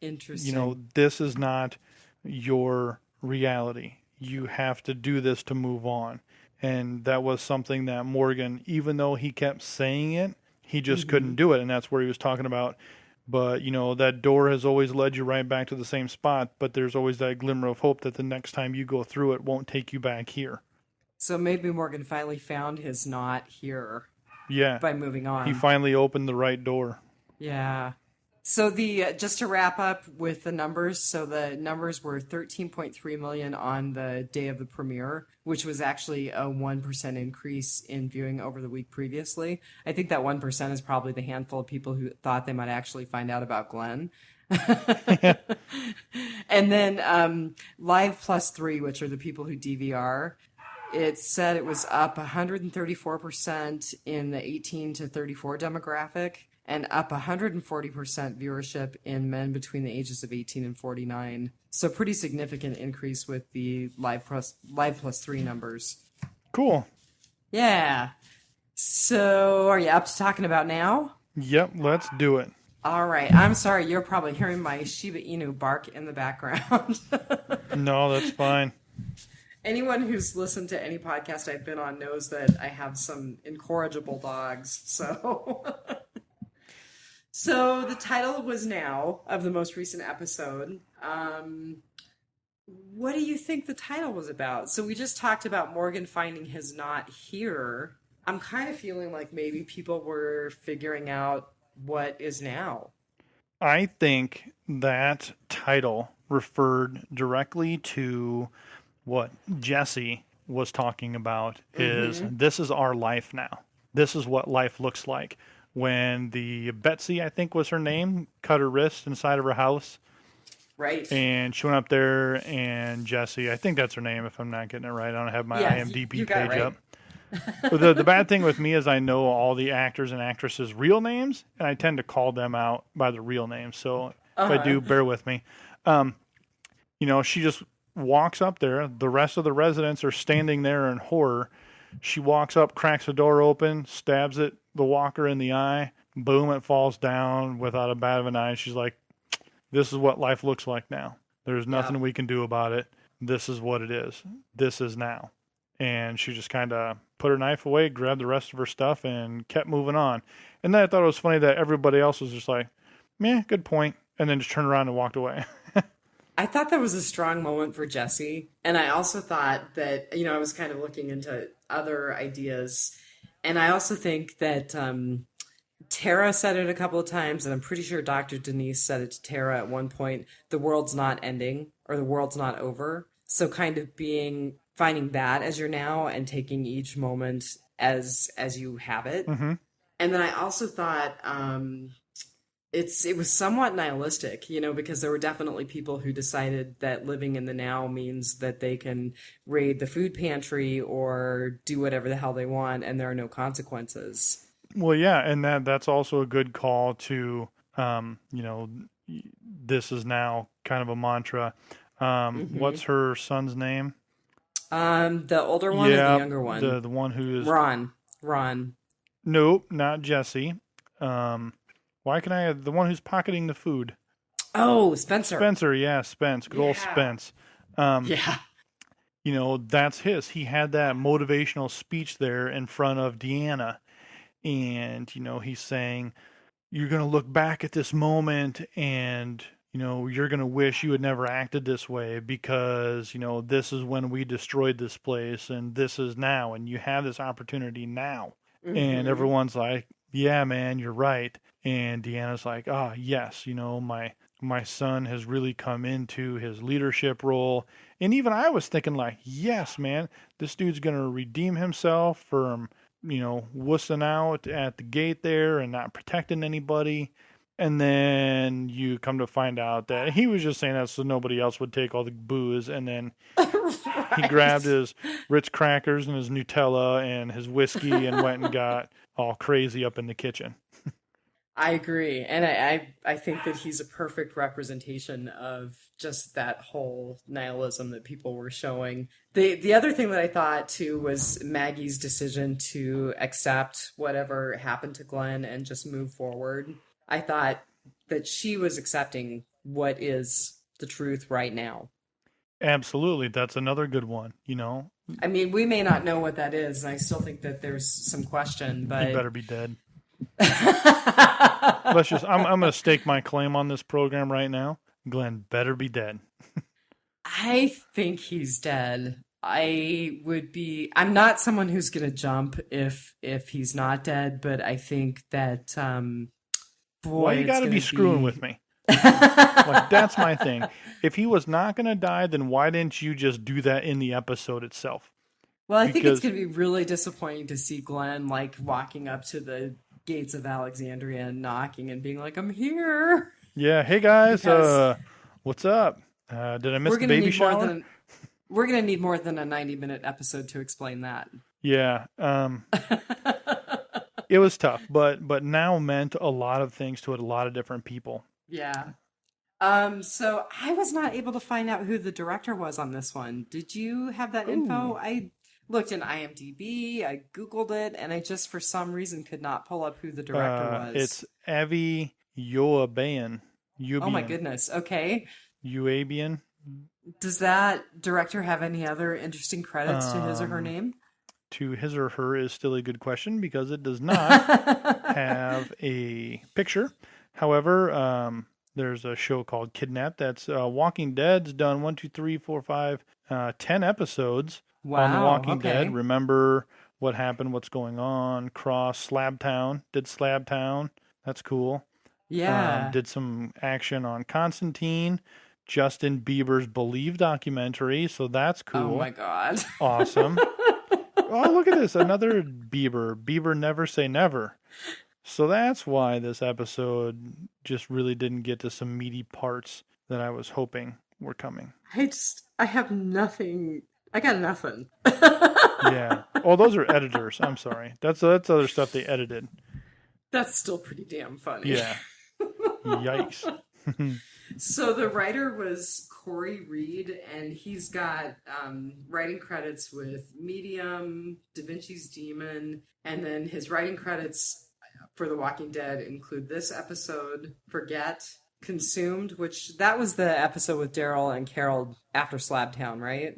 Interesting. This is not your reality. You have to do this to move on. And that was something that Morgan, even though he kept saying it, he just couldn't do it. And that's where he was talking about But, that door has always led you right back to the same spot, but there's always that glimmer of hope that the next time you go through it won't take you back here. So maybe Morgan finally found his not here Yeah, by moving he on. finally opened the right door. Yeah. So the just to wrap up with the numbers, so the numbers were 13.3 million on the day of the premiere, which was actually a 1% increase in viewing over the week previously. I think that 1% is probably the handful of people who thought they might actually find out about Glenn. And then Live Plus 3, which are the people who DVR, it said it was up 134% in the 18 to 34 demographic and up 140% viewership in men between the ages of 18 and 49. So pretty significant increase with the Live Plus 3 numbers. Cool. Yeah. So are you up to talking about now? Yep, let's do it. All right. I'm sorry, you're probably hearing my Shiba Inu bark in the background. No, that's fine. Anyone who's listened to any podcast I've been on knows that I have some incorrigible dogs. So, so the title was Now of the most recent episode. What do you think the title was about? So we just talked about Morgan finding his not here. I'm kind of feeling like maybe people were figuring out what is now. I think that title referred directly to what Jesse was talking about is Mm-hmm. this is our life now. This is what life looks like. When the Betsy, I think was her name, cut her wrist inside of her house, Right. and she went up there, and Jesse, I think that's her name if I'm not getting it right. I don't have my Yeah, you IMDb got it page right. up. But the bad thing with me is I know all the actors and actresses' real names, and I tend to call them out by the real names. So if I Uh-huh. do, bear with me. Um, she just walks up there. The rest of the residents are standing there in horror. She walks up, cracks the door open, stabs the walker in the eye. Boom, it falls down without a bat of an eye. She's like, this is what life looks like now. There's nothing Yep. we can do about it. This is what it is. This is now. And she just kind of put her knife away, grabbed the rest of her stuff, and kept moving on. And then I thought it was funny that everybody else was just like, meh, good point. And then just turned around and walked away. I thought that was a strong moment for Jesse. And I also thought that, I was kind of looking into other ideas. And I also think that Tara said it a couple of times, and I'm pretty sure Dr. Denise said it to Tara at one point, the world's not ending or the world's not over. So kind of finding that as your now and taking each moment as you have it. Mm-hmm. And then I also thought it was somewhat nihilistic, because there were definitely people who decided that living in the now means that they can raid the food pantry or do whatever the hell they want, and there are no consequences. Well, yeah, and that's also a good call to, this is now kind of a mantra. Hmm. What's her son's name? The older one or the Yeah, younger one? the one who is Ron. nope, not Jesse. Why can I have the one who's pocketing the food? Oh, Spencer. Spencer, yeah, Spence, good old Yeah. Spence. Um, Yeah. that's his. He had that motivational speech there in front of Deanna, and he's saying, "You're gonna look back at this moment, and you're gonna wish you had never acted this way because this is when we destroyed this place, and this is now, and you have this opportunity now." And Hmm. everyone's like, yeah, man, you're right. And Deanna's like, yes, my son has really come into his leadership role. And even I was thinking like, yes, man, this dude's going to redeem himself from, wussing out at the gate there and not protecting anybody. And then you come to find out that he was just saying that so nobody else would take all the booze. And then he grabbed Right. his Ritz crackers and his Nutella and his whiskey and went and got all crazy up in the kitchen. I agree. And I think that he's a perfect representation of just that whole nihilism that people were showing. The other thing that I thought too was Maggie's decision to accept whatever happened to Glenn and just move forward. I thought that she was accepting what is the truth right now. Absolutely. That's another good one. I mean, we may not know what that is, and I still think that there's some question, He but better be dead. I'm going to stake my claim on this program right now. Glenn better be dead. I think he's dead. I'm not someone who's gonna jump if he's not dead, but I think that Why boy, you it's got to be gonna screwing be with me? Like, that's my thing. If he was not going to die, then why didn't you just do that in the episode itself? well, I think it's Because, gonna be really disappointing to see Glenn like walking up to the gates of Alexandria and knocking and being like, I'm here. yeah, hey guys, Because what's up? Did I miss we're the gonna baby need more shower? than we're gonna need more than a 90-minute episode to explain that. Yeah, it was tough, but now meant a lot of things to a lot of different people. Yeah. So I was not able to find out who the director was on this one. Did you have that info? Ooh, I looked in IMDb, I Googled it, and I just for some reason could not pull up who the director was. it's Avi Yoabian, Oh my Ubian, goodness. Okay. Uabian. Does that director have any other interesting credits to his or her Um, name? to his or her is still a good question because it does not have a picture. However, there's a show called Kidnapped that's Walking Dead's done 10 episodes on The Wow, Walking Dead. okay. Remember what happened, what's going on. Cross Slabtown, did Slabtown. That's cool. Yeah. Did some action on Constantine, Justin Bieber's Believe documentary. So that's Oh my cool. God. Awesome. Oh, look at this. Another Bieber. Bieber never say never. So that's why this episode just really didn't get to some meaty parts that I was hoping were coming. I have nothing. I got nothing. Yeah. Oh, those are editors. I'm sorry. That's other stuff they edited. That's still pretty damn funny. Yeah. Yikes. So the writer was Corey Reed, and he's got writing credits with Medium, Da Vinci's Demon, and then his writing credits for The Walking Dead include this episode, Forget, Consumed, which that was the episode with Daryl and Carol after Slabtown, right?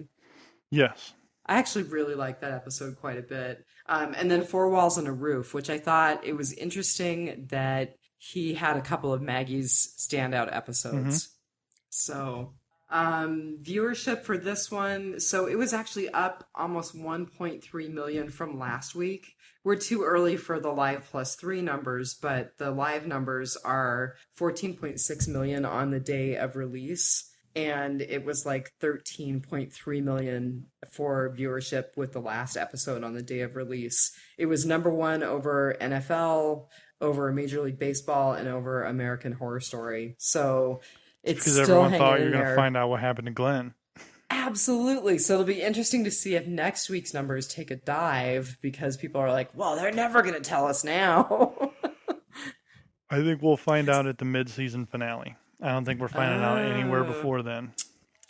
Yes. I actually really liked that episode quite a bit. And then Four Walls and a Roof, which I thought it was interesting that he had a couple of Maggie's standout Hmm. episodes. So, viewership for this one, so it was actually up almost 1.3 million from last week. We're too early for the live plus three numbers, but the live numbers are 14.6 million on the day of release. And it was like 13.3 million for viewership with the last episode on the day of release. It was number one over NFL, over Major League Baseball, and over American Horror Story. So It's it's because still everyone hanging thought in you're going to there. find out what happened to Glenn. Absolutely. So it'll be interesting to see if next week's numbers take a dive because people are like, well, they're never going to tell us now. I think we'll find out at the mid-season finale. I don't think we're finding out anywhere Oh. before then.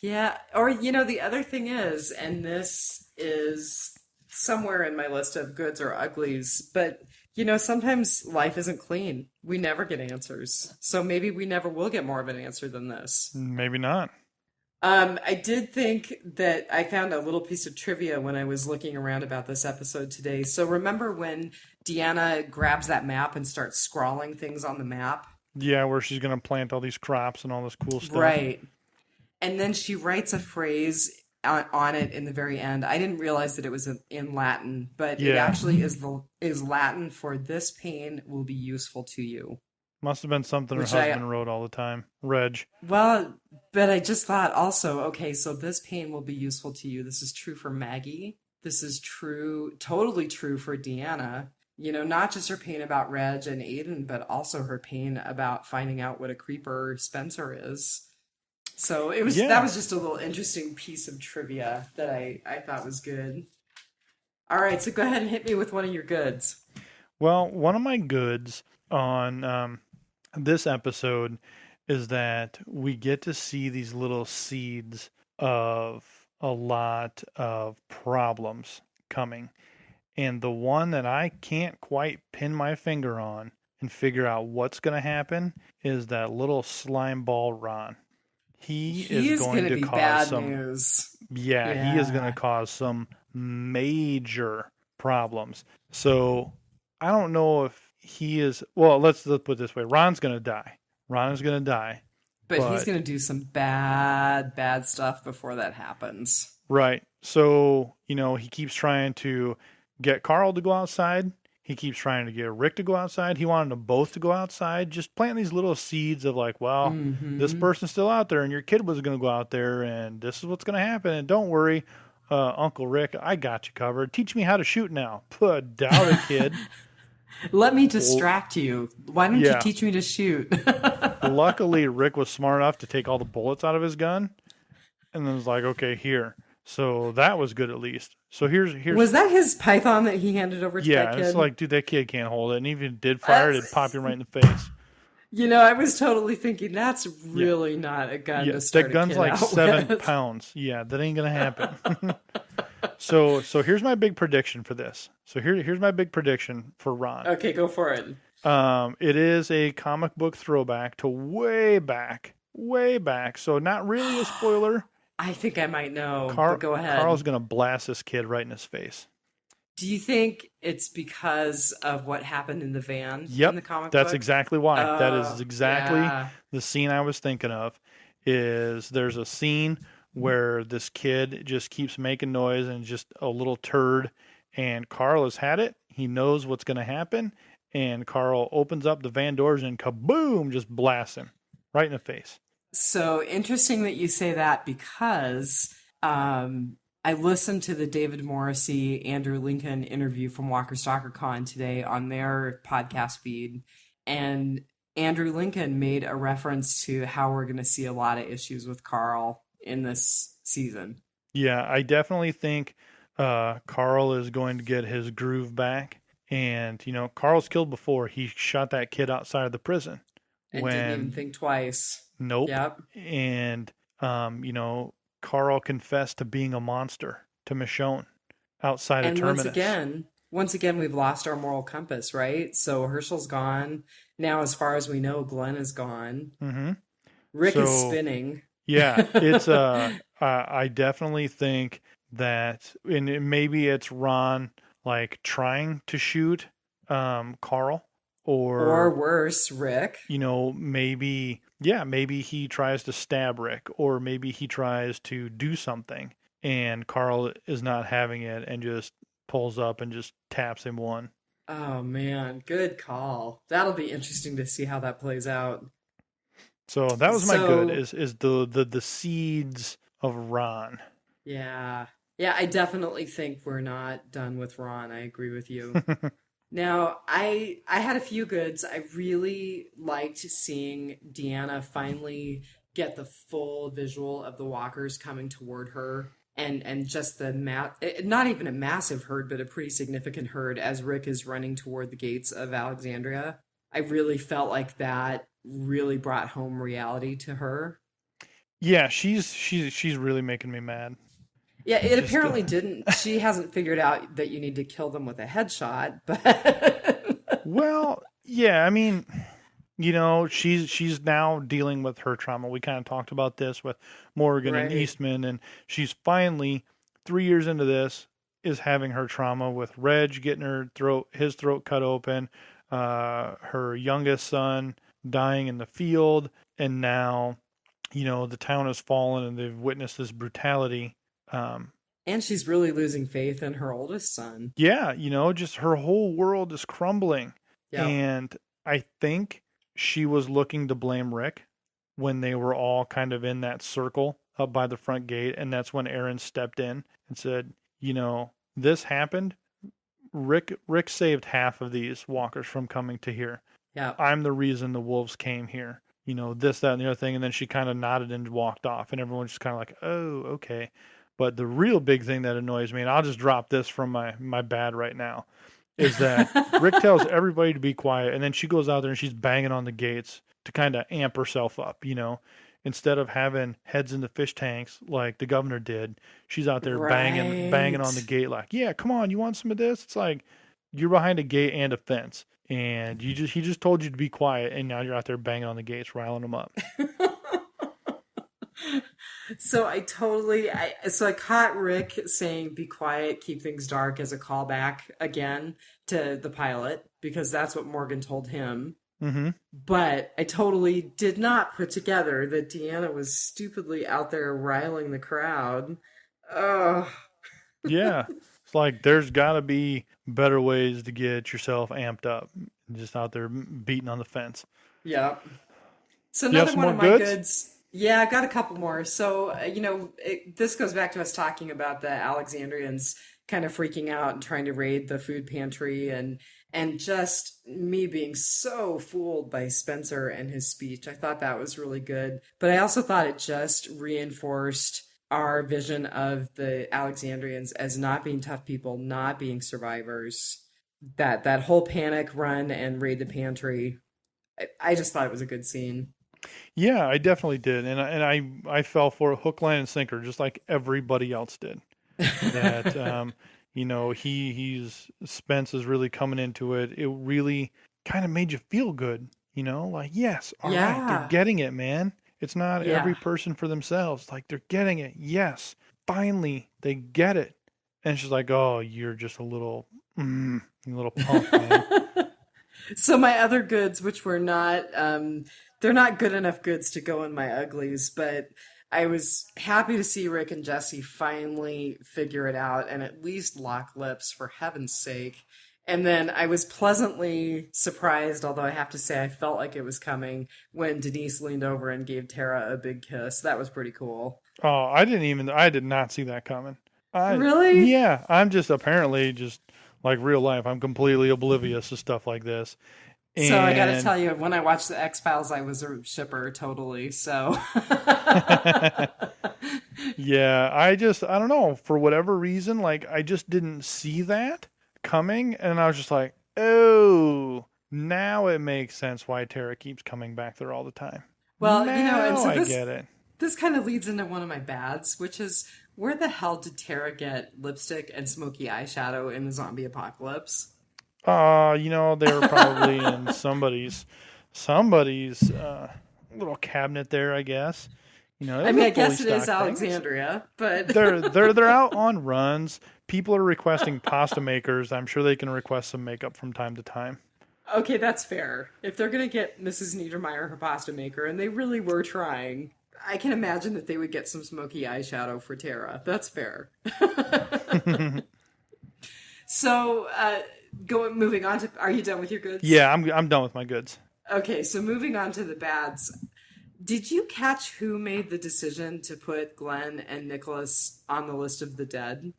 Yeah, or the other thing is, and this is somewhere in my list of goods or uglies, but sometimes life isn't clean. We never get answers. So maybe we never will get more of an answer than this. Maybe not. I did think that I found a little piece of trivia when I was looking around about this episode today. So remember when Deanna grabs that map and starts scrawling things on the map? Yeah, where she's going to plant all these crops and all this cool stuff. Right. And then she writes a phrase on it in the very end. I didn't realize that it was in Latin, but it Yeah, actually is Latin for "this pain will be useful to you." must have been something her Which I husband wrote all the time. Reg. well, but I just thought also, okay, so this pain will be useful to you. This is true for Maggie. This is true, totally true for Deanna. Not just her pain about Reg and Aiden, but also her pain about finding out what a creeper Spencer is. So that Yeah. was just a little interesting piece of trivia that I thought was good. All right, so go ahead and hit me with one of your goods. Well, one of my goods on this episode is that we get to see these little seeds of a lot of problems coming. And the one that I can't quite pin my finger on and figure out what's going to happen is that little slime ball Ron. He He is is going going to to be cause bad some, news. yeah, he is going to Yeah. cause some major problems. So I don't know if he is, well, let's put it this way. Ron's going to die. Ron is going to die. But he's But going to do some bad, bad stuff before that happens. right. So, he keeps trying to get Carl to go outside. He keeps trying to get Rick to go outside. He wanted them both to go outside. Just plant these little seeds of like, well, this Hmm. person's still out there and your kid was going to go out there and this is what's going to happen. And don't worry, Uncle Rick, I got you covered. Teach me how to shoot now. Put doubt it, kid. Let me Well, distract you. Why don't you yeah. teach me to shoot? Luckily, Rick was smart enough to take all the bullets out of his gun and then was like, okay, here. So that was good at least. So here's Was that his python that he handed over to yeah, that and it's kid? like, dude, that kid can't hold it. And even if it did fire it, That's, it'd pop you right in the face. I was totally thinking that's Yeah. really not a gun Yeah. to That start a gun's kid like out 7 with. pounds. Yeah, that ain't gonna happen. So here's my big prediction for this. So here's my big prediction for Ron. Okay, go for it. It is a comic book throwback to way back, way back. So not really a spoiler. I think I might know, but go Carl's ahead. gonna blast this kid right in his face. Do you think it's because of what happened in the van in Yep, the comic that's book? exactly why. That is exactly Yeah. the scene I was thinking of. Is there's a scene where this kid just keeps making noise and just a little turd, and Carl has had it. He knows what's going to happen, and Carl opens up the van doors and kaboom, just blasts him right in the face. So interesting that you say that because I listened to the David Morrissey, Andrew Lincoln interview from Walker Stalker Con today on their podcast feed. And Andrew Lincoln made a reference to how we're going to see a lot of issues with Carl in this season. Yeah, I definitely think Carl is going to get his groove back. And, Carl's killed before. He shot that kid outside of the prison And didn't even when think twice. nope. Yep. And, Carl confessed to being a monster to Michonne outside of And Terminus. once again, we've lost our moral compass, right? So Herschel's gone. Now, as far as we know, Glenn is gone. Hmm. Rick is So, spinning. yeah, it's, I definitely think that, and maybe it's Ron, like, trying to shoot, Carl, Or or, worse, Rick. maybe he tries to stab Rick, or maybe he tries to do something, and Carl is not having it and just pulls up and just taps him one. Oh man, good call. That'll be interesting to see how that plays out. So that was my good So, is the seeds of Ron. yeah. Yeah, I definitely think we're not done with Ron. I agree with you. Now, I had a few goods. I really liked seeing Deanna finally get the full visual of the walkers coming toward her and just the not even a massive herd, but a pretty significant herd as Rick is running toward the gates of Alexandria. I really felt like that really brought home reality to her. Yeah, she's really making me mad. Yeah, it Just apparently didn't. She hasn't figured out that you need to kill them with a headshot, but well, yeah, I mean, she's now dealing with her trauma. We kind of talked about this with Morgan and right. Eastman, and she's finally 3 years into this is having her trauma with Reg getting his throat cut open, her youngest son dying in the field, and now, the town has fallen and they've witnessed this brutality. Um, And she's really losing faith in her oldest son. yeah, just her whole world is crumbling. Yep. And I think she was looking to blame Rick when they were all kind of in that circle up by the front gate. And that's when Aaron stepped in and said, this happened. Rick saved half of these walkers from coming to here. Yep. I'm the reason the wolves came here. This, that, and the other thing. And then she kind of nodded and walked off. And everyone's just kind of like, oh, okay. But the real big thing that annoys me, and I'll just drop this from my bad right now, is that Rick tells everybody to be quiet, and then she goes out there and she's banging on the gates to kind of amp herself up, Instead of having heads in the fish tanks like the governor did, she's out there banging on the Right. gate like, yeah, come on, you want some of this? It's like you're behind a gate and a fence, and he just told you to be quiet, and now you're out there banging on the gates, riling them up. So I caught Rick saying "be quiet, keep things dark" as a callback again to the pilot because that's what Morgan told him. Hmm. But I totally did not put together that Deanna was stupidly out there riling the crowd. Ugh. Yeah. It's like there's got to be better ways to get yourself amped up. Just out there beating on the fence. Yeah. So You have another some one more of my goods? goods. Yeah, I got a couple more. So, this goes back to us talking about the Alexandrians kind of freaking out and trying to raid the food pantry and just me being so fooled by Spencer and his speech. I thought that was really good. But I also thought it just reinforced our vision of the Alexandrians as not being tough people, not being survivors. That whole panic run and raid the pantry. I just thought it was a good scene. Yeah, I definitely did, and I fell for a hook, line, and sinker, just like everybody else did. That he's Spence is really coming into it. It really kind of made you feel good. Like yes, all right, they're Yeah. getting it, man. It's not every Yeah. person for themselves. Like they're getting it. Yes, finally they get it. And she's like, "Oh, you're just a you little punk, man." So my other goods, which were not, they're not good enough goods to go in my uglies, but I was happy to see Rick and Jesse finally figure it out and at least lock lips, for heaven's sake. And then I was pleasantly surprised, although I have to say I felt like it was coming when Denise leaned over and gave Tara a big kiss. That was pretty cool. Oh, I did not see that coming. Really? Yeah, I'm just apparently just like real life. I'm completely oblivious to stuff like this. So I got to And tell you, when I watched the X Files, I was a shipper totally. So yeah, I don't know, for whatever reason, like I just didn't see that coming, and I was just like, "Oh, now it makes sense why Tara keeps coming back there all the time. well, and Now so I this get it." this kind of leads into one of my bads, which is where the hell did Tara get lipstick and smoky eyeshadow in the zombie apocalypse? They were probably in somebody's little cabinet there, I guess. It I was mean, a I fully guess it is stocked thing. Alexandria, but They're out on runs. People are requesting pasta makers. I'm sure they can request some makeup from time to time. okay, that's fair. If they're gonna get Mrs. Niedermeyer her pasta maker, and they really were trying, I can imagine that they would get some smoky eyeshadow for Tara. That's fair. So, moving on to, are you done with your goods? Yeah, I'm done with my goods. Okay, so moving on to the bads. Did you catch who made the decision to put Glenn and Nicholas on the list of the dead?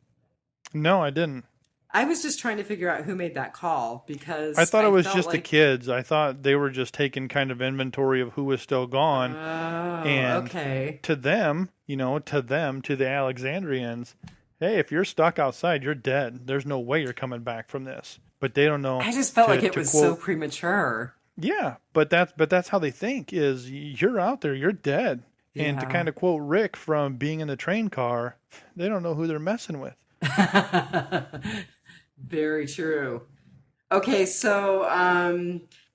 No, I didn't. I was just trying to figure out who made that call I because thought it I was felt just the like, kids. I thought they were just taking kind of inventory of who was still gone. oh, And okay. to them, to the Alexandrians, hey, if you're stuck outside, you're dead. There's no way you're coming back from this. But they don't know I just felt like it to was so quote, premature. yeah, but that's how they think is you're out there, you're dead. And to Yeah. kind of quote Rick from being in the train car, they don't know who they're messing with. Very true. Okay, so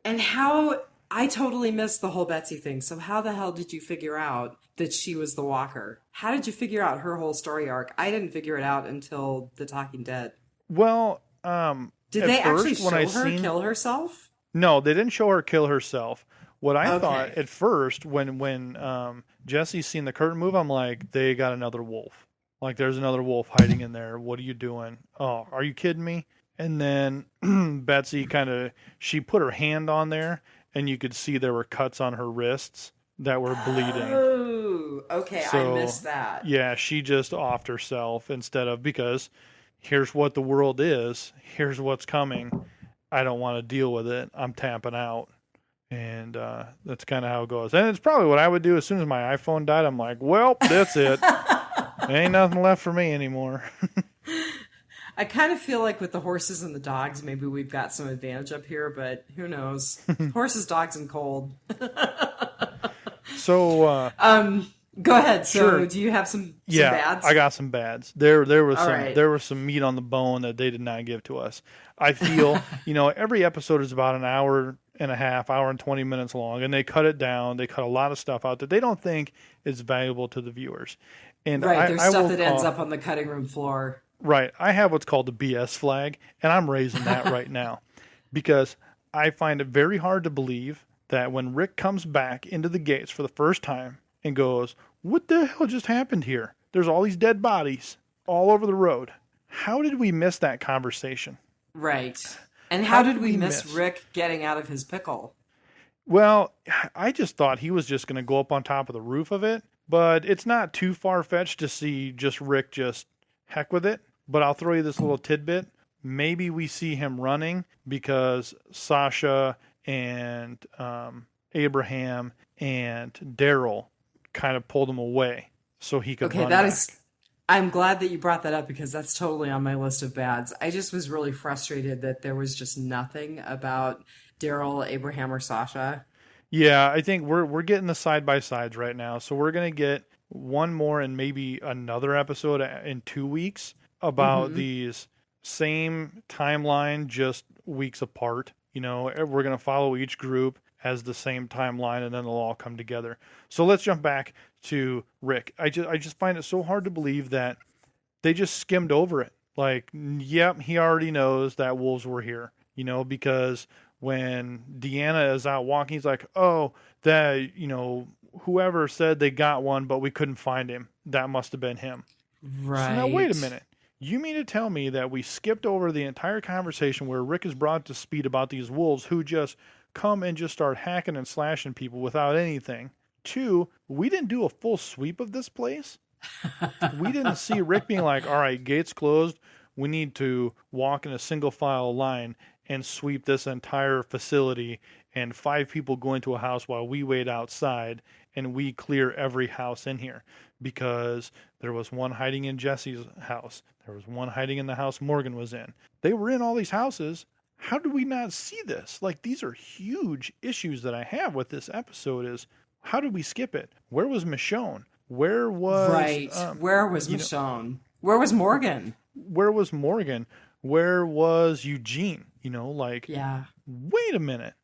and how I totally missed the whole Betsy thing. So how the hell did you figure out that she was the walker? How did you figure out her whole story arc? I didn't figure it out until The Talking Dead. Well, Did at they actually first when show I her seen kill herself? no, they didn't show her kill herself. What I thought Okay. at first when Jesse's seen the curtain move, I'm like, they got another wolf. Like there's another wolf hiding in there. What are you doing? Oh, are you kidding me? And then Betsy she put her hand on there and you could see there were cuts on her wrists that were bleeding. Oh, okay, I So missed that. yeah, she just offed herself instead of because here's what the world is, here's what's coming. I don't want to deal with it. I'm tapping out. And that's kind of how it goes. And it's probably what I would do as soon as my iPhone died. I'm like, well, that's it. Ain't nothing left for me anymore. I kind of feel like with the horses and the dogs, maybe we've got some advantage up here, but who knows? Horses, dogs, and cold. So, Go ahead. So, sure. do you have some Yeah, bads? I got some bads. There was All some right. there was some meat on the bone that they did not give to us. I feel, every episode is about an hour and a half, hour and 20 minutes long, and they cut it down. They cut a lot of stuff out that they don't think is valuable to the viewers. And Right, there's I stuff will that ends call, up on the cutting room floor. right, I have what's called the BS flag, and I'm raising that right now because I find it very hard to believe that when Rick comes back into the gates for the first time and goes, "What the hell just happened here? There's all these dead bodies all over the road." How did we miss that conversation? Right. And how How did did we we miss miss? Rick getting out of his pickle? Well, I just thought he was just going to go up on top of the roof of it, but it's not too far fetched to see just Rick just heck with it. But I'll throw you this little tidbit. Maybe we see him running because Sasha and Abraham and Daryl kind of pulled him away so he could Okay, run that is. back. I'm glad that you brought that up because that's totally on my list of bads. I just was really frustrated that there was just nothing about Daryl, Abraham, or Sasha. Yeah, I think we're getting the side by sides right now. So we're gonna get one more and maybe another episode in 2 weeks about Hmm. these same timeline, just weeks apart. We're gonna follow each group as the same timeline, and then they'll all come together. So let's jump back to Rick. I just find it so hard to believe that they just skimmed over it. Like, yep, he already knows that wolves were here, because when Deanna is out walking, he's like, oh, whoever said they got one, but we couldn't find him. That must have been him. So now, wait a Right. minute. You mean to tell me that we skipped over the entire conversation where Rick is brought to speed about these wolves who just come and just start hacking and slashing people without anything? Two, we didn't do a full sweep of this place. We didn't see Rick being like, all right, gates closed. We need to walk in a single file line and sweep this entire facility, and 5 people go into a house while we wait outside and we clear every house in here because there was one hiding in Jesse's house. There was one hiding in the house Morgan was in. They were in all these houses. How do we not see this? Like, these are huge issues that I have with this episode is how did we skip it? Where was Michonne? Where was Right. Where was you know Michonne? Where was Morgan? where was Morgan? Where was Eugene? Like, Yeah. wait a minute.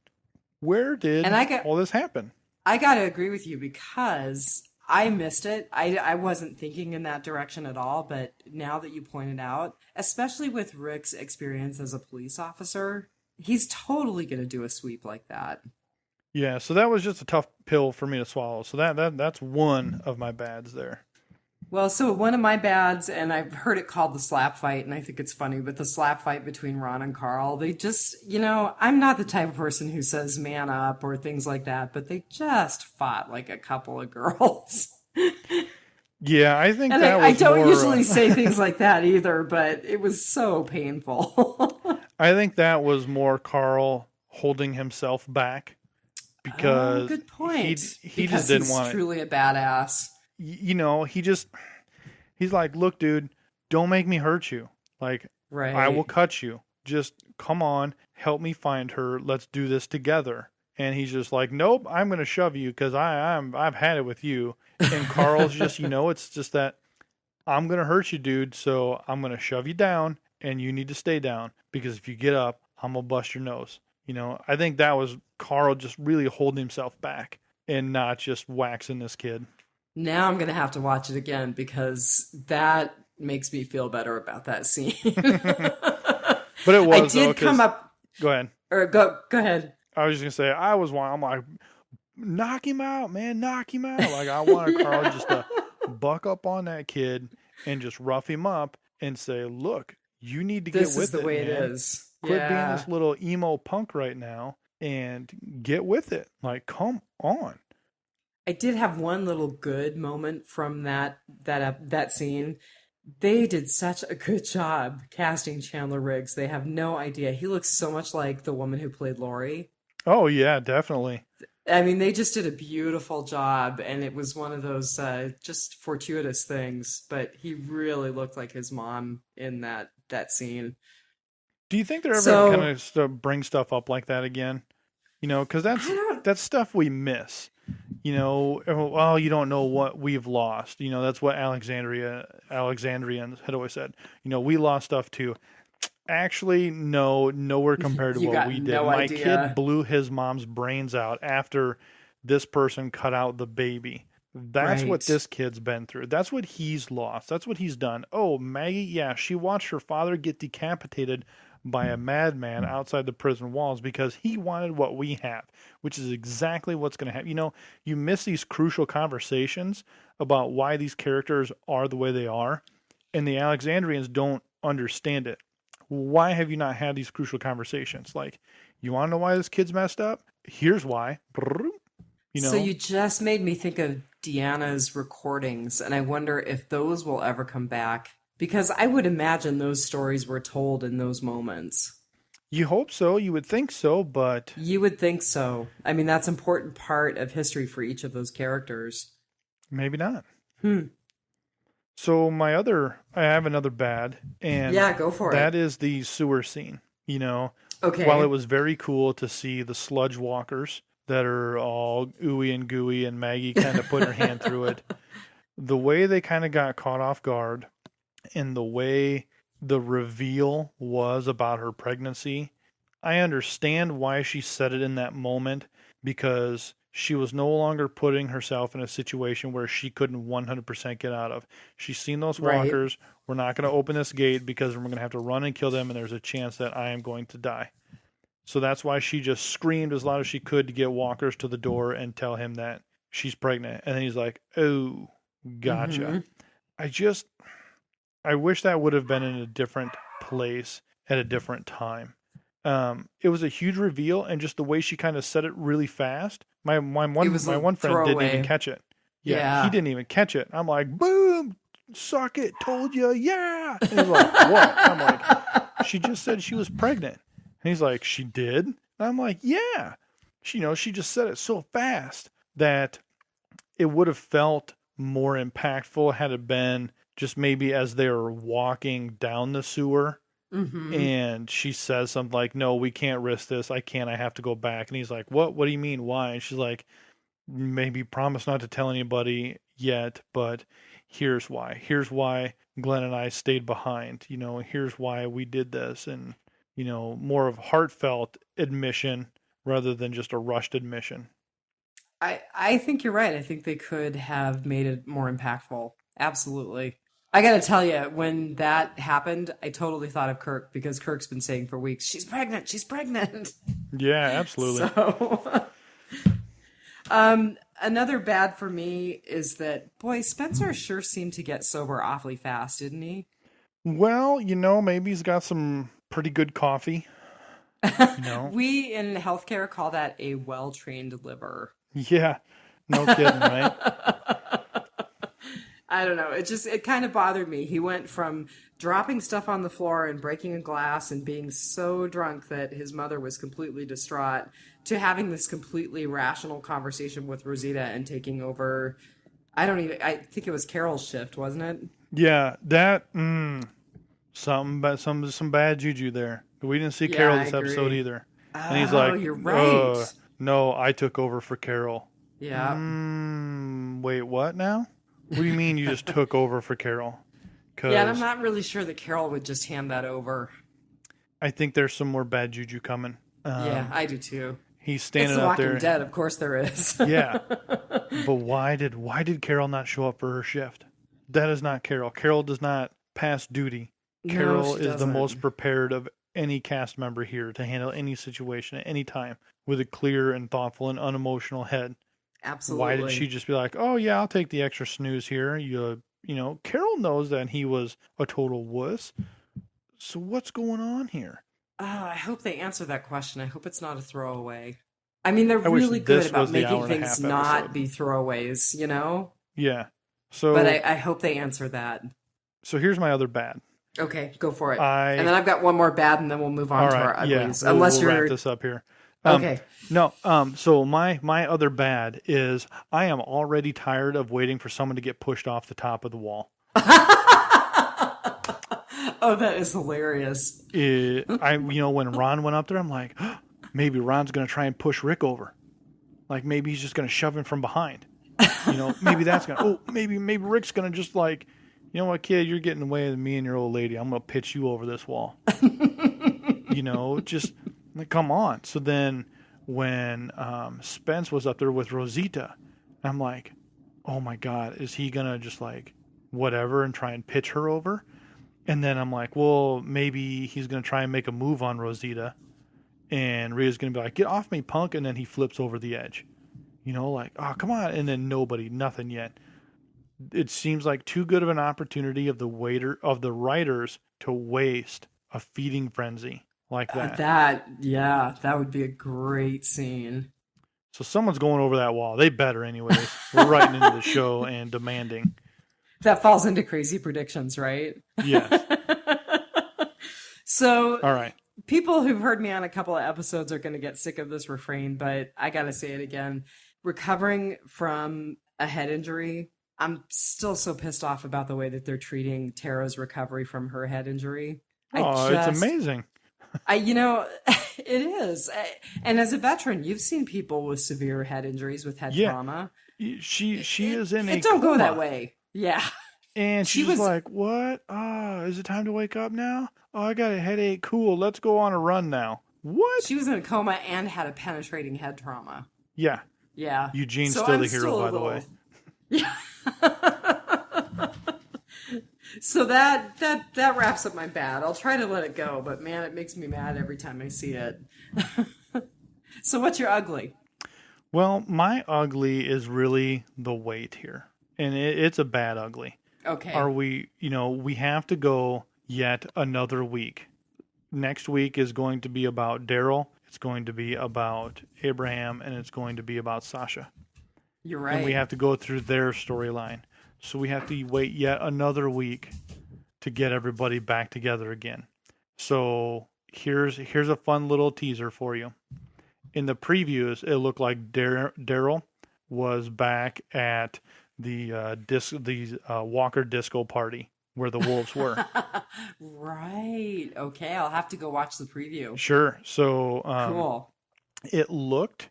Where And did all this happen? I gotta agree with you because I missed it. I wasn't thinking in that direction at all, but now that you pointed out, especially with Rick's experience as a police officer, he's totally gonna do a sweep like that. Yeah, so that was just a tough pill for me to swallow. So that's one of my bads there. Well, so one of my bads, and I've heard it called the slap fight, and I think it's funny, but the slap fight between Ron and Carl, they just, I'm not the type of person who says man up or things like that, but they just fought like a couple of girls. Yeah, I think And that I was don't more. usually say things like that either, but it was so painful. I think that was more Carl holding himself back Oh, because good point. he just Because didn't he's want it. truly a badass. He's like, look, dude, don't make me hurt you. Like, I will Right. cut you. Just come on, help me find her. Let's do this together. And he's just like, nope, I'm going to shove you because I've had it with you. And Carl's just, it's just that I'm going to hurt you, dude. So I'm going to shove you down and you need to stay down because if you get up, I'm going to bust your nose. I think that was Carl just really holding himself back and not just waxing this kid. Now I'm going to have to watch it again because that makes me feel better about that scene. But it I was, though, did come because, up, go ahead. or go ahead. I was just going to say, I was one. I'm like, knock him out, man, knock him out. Like, I wanted Carl just to buck up on that kid and just rough him up and say, look, you need to get This is with the it, way it man. is. Quit being Yeah. this little emo punk right now and get with it. Like, come on. I did have one little good moment from that scene. They did such a good job casting Chandler Riggs. They have no idea. He looks so much like the woman who played Lori. Oh, yeah, definitely. I mean, they just did a beautiful job, and it was one of those just fortuitous things. But he really looked like his mom in that scene. Do you think they're ever So going to bring stuff up like that again? Because I don't. that's stuff we miss. Well, you don't know what we've lost. That's what Alexandrians had always said. We lost stuff too. Actually, no, nowhere compared to You what got we did. no My kid idea. blew his mom's brains out after this person cut out the baby. That's what Right. this kid's been through. That's what he's lost. That's what he's done. Oh, Maggie, yeah, she watched her father get decapitated by a madman outside the prison walls because he wanted what we have, which is exactly what's going to happen. You miss these crucial conversations about why these characters are the way they are, and the Alexandrians don't understand it. Why have you not had these crucial conversations? Like, you want to know why this kid's messed up? Here's why. You So know, you just made me think of Deanna's recordings, and I wonder if those will ever come back. Because I would imagine those stories were told in those moments. you hope so, you would think so, but You would think so. I mean, that's an important part of history for each of those characters. maybe not. Hmm. So I have another bad, and Yeah, go for it. that is the sewer scene. While it Okay. was very cool to see the sludge walkers that are all ooey and gooey and Maggie kind of putting her hand through it, the way they kind of got caught off guard and the way the reveal was about her pregnancy, I understand why she said it in that moment because she was no longer putting herself in a situation where she couldn't 100% get out of. She's seen those Right. walkers. We're not going to open this gate because we're going to have to run and kill them, and there's a chance that I am going to die. So that's why she just screamed as loud as she could to get walkers to the door and tell him that she's pregnant. And then he's like, oh, gotcha. Mm-hmm. I just, I wish that would have been in a different place at a different time. It was a huge reveal, and just the way she kind of said it really fast. It was My a one friend didn't even throwaway. catch it. Yeah, he Yeah. didn't even catch it. I'm like, boom, suck it, told you, yeah. And he's like, what? I'm like, she just said she was pregnant. And he's like, she did? And I'm like, yeah. She just said it so fast that it would have felt more impactful had it been just maybe as they were walking down the sewer Mm-hmm. and she says something like, no, we can't risk this. I can't. I have to go back. And he's like, what? What do you mean? Why? And she's like, maybe promise not to tell anybody yet, but here's why. Here's why Glenn and I stayed behind. Here's why we did this. And, more of heartfelt admission rather than just a rushed admission. I think you're right. I think they could have made it more impactful. Absolutely. I gotta tell you, when that happened, I totally thought of Kirk because Kirk's been saying for weeks, she's pregnant, she's pregnant. Yeah, absolutely. So, another bad for me is that, boy, Spencer sure seemed to get sober awfully fast, didn't he? Well, maybe he's got some pretty good coffee, you know? We in healthcare call that a well-trained liver. Yeah, no kidding, right? I don't know. It kind of bothered me. He went from dropping stuff on the floor and breaking a glass and being so drunk that his mother was completely distraught to having this completely rational conversation with Rosita and taking over. I think it was Carol's shift, wasn't it? Yeah, something, but some bad juju there. We didn't see Yeah, Carol I this episode agree. either. And he's Oh, like, you're right. no, I took over for Carol. Yeah. Wait, what now? What do you mean you just took over for Carol? Yeah, and I'm Because not really sure that Carol would just hand that over. I think there's some more bad juju coming. Yeah, I do too. He's It's standing The out Walking there. Dead, of course there is. Yeah, but why did Carol not show up for her shift? That is not Carol. Carol does not pass duty. No, Carol she is the most doesn't. prepared of any cast member here to handle any situation at any time with a clear and thoughtful and unemotional head. Why did she Absolutely. just be like, "Oh yeah, I'll take the extra snooze here"? Carol knows that he was a total wuss. So what's going on here? I hope they answer that question. I hope it's not a throwaway. I mean, they're I wish really good this about was the making hour and a things half not episode. be throwaways, you know? Yeah. But So I hope they answer that. here's my other bad. Okay, go for it. And I then I've got one more bad, and then we'll move All on to right, our yeah, uglies. we'll Unless we'll wrap you're. this up here. Um, Okay. no, so my other bad is I am already tired of waiting for someone to get pushed off the top of the wall. Oh, that is hilarious. When Ron went up there, I'm like, maybe Ron's gonna try and push Rick over. Like maybe he's just gonna shove him from behind. Maybe that's gonna. Oh, maybe Rick's gonna just like, you know what, kid, you're getting in the way of me and your old lady. I'm gonna pitch you over this wall. Just like, come on. So then when Spence was up there with Rosita, I'm like, oh my God, is he gonna just like whatever and try and pitch her over? And then I'm like, well, maybe he's gonna try and make a move on Rosita, and Rhea's gonna be like, get off me, punk, and then he flips over the edge. Like, oh come on, and then nothing yet. It seems like too good of an opportunity of the writers to waste a feeding frenzy like that. That would be a great scene. So someone's going over that wall. They better, anyways. We're writing into the show and demanding. That falls into crazy predictions, right? Yes. So, all right. People who've heard me on a couple of episodes are going to get sick of this refrain, but I got to say it again. Recovering from a head injury, I'm still so pissed off about the way that they're treating Tara's recovery from her head injury. It's amazing. It is. And as a veteran, you've seen people with severe head injuries, with head trauma. She is in a don't coma. go that way. Yeah. And she was like, what? Is it time to wake up now? Oh, I got a headache. Cool. Let's go on a run now. What? She was in a coma and had a penetrating head trauma. Yeah. Yeah. Eugene's still the hero, by the way. Yeah. So that wraps up my bad. I'll try to let it go, but man, it makes me mad every time I see it. So what's your ugly? Well, my ugly is really the weight here. And it's a bad ugly. Okay. We have to go yet another week. Next week is going to be about Daryl. It's going to be about Abraham, and it's going to be about Sasha. You're right. And we have to go through their storyline. So we have to wait yet another week to get everybody back together again. So here's a fun little teaser for you. In the previews, it looked like Daryl was back at the Walker disco party where the wolves were. Right. Okay, I'll have to go watch the preview. Sure. So cool. It looked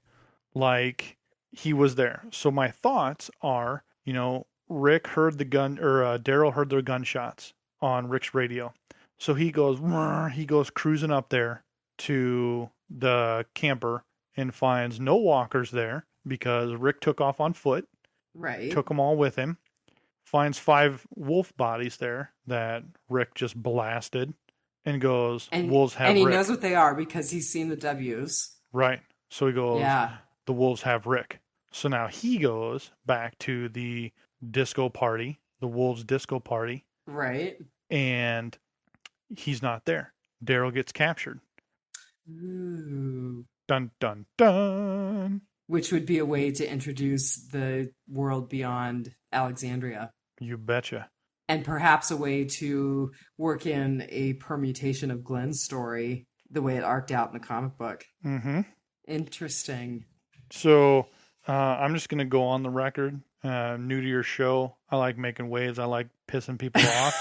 like he was there. So my thoughts are, Rick heard the gun, or Daryl heard their gunshots on Rick's radio. So he goes cruising up there to the camper and finds no walkers there because Rick took off on foot. Right. Took them all with him. Finds 5 wolf bodies there that Rick just blasted and goes, wolves have Rick. And he knows what they are because he's seen the W's. Right. So he goes, yeah. The wolves have Rick. So now he goes back to the disco party, the wolves disco party. Right. And he's not there. Daryl gets captured. Ooh. Dun, dun, dun. Which would be a way to introduce the world beyond Alexandria. You betcha. And perhaps a way to work in a permutation of Glenn's story, the way it arced out in the comic book. Mm-hmm. Interesting. So I'm just going to go on the record. New to your show. I like making waves. I like pissing people off.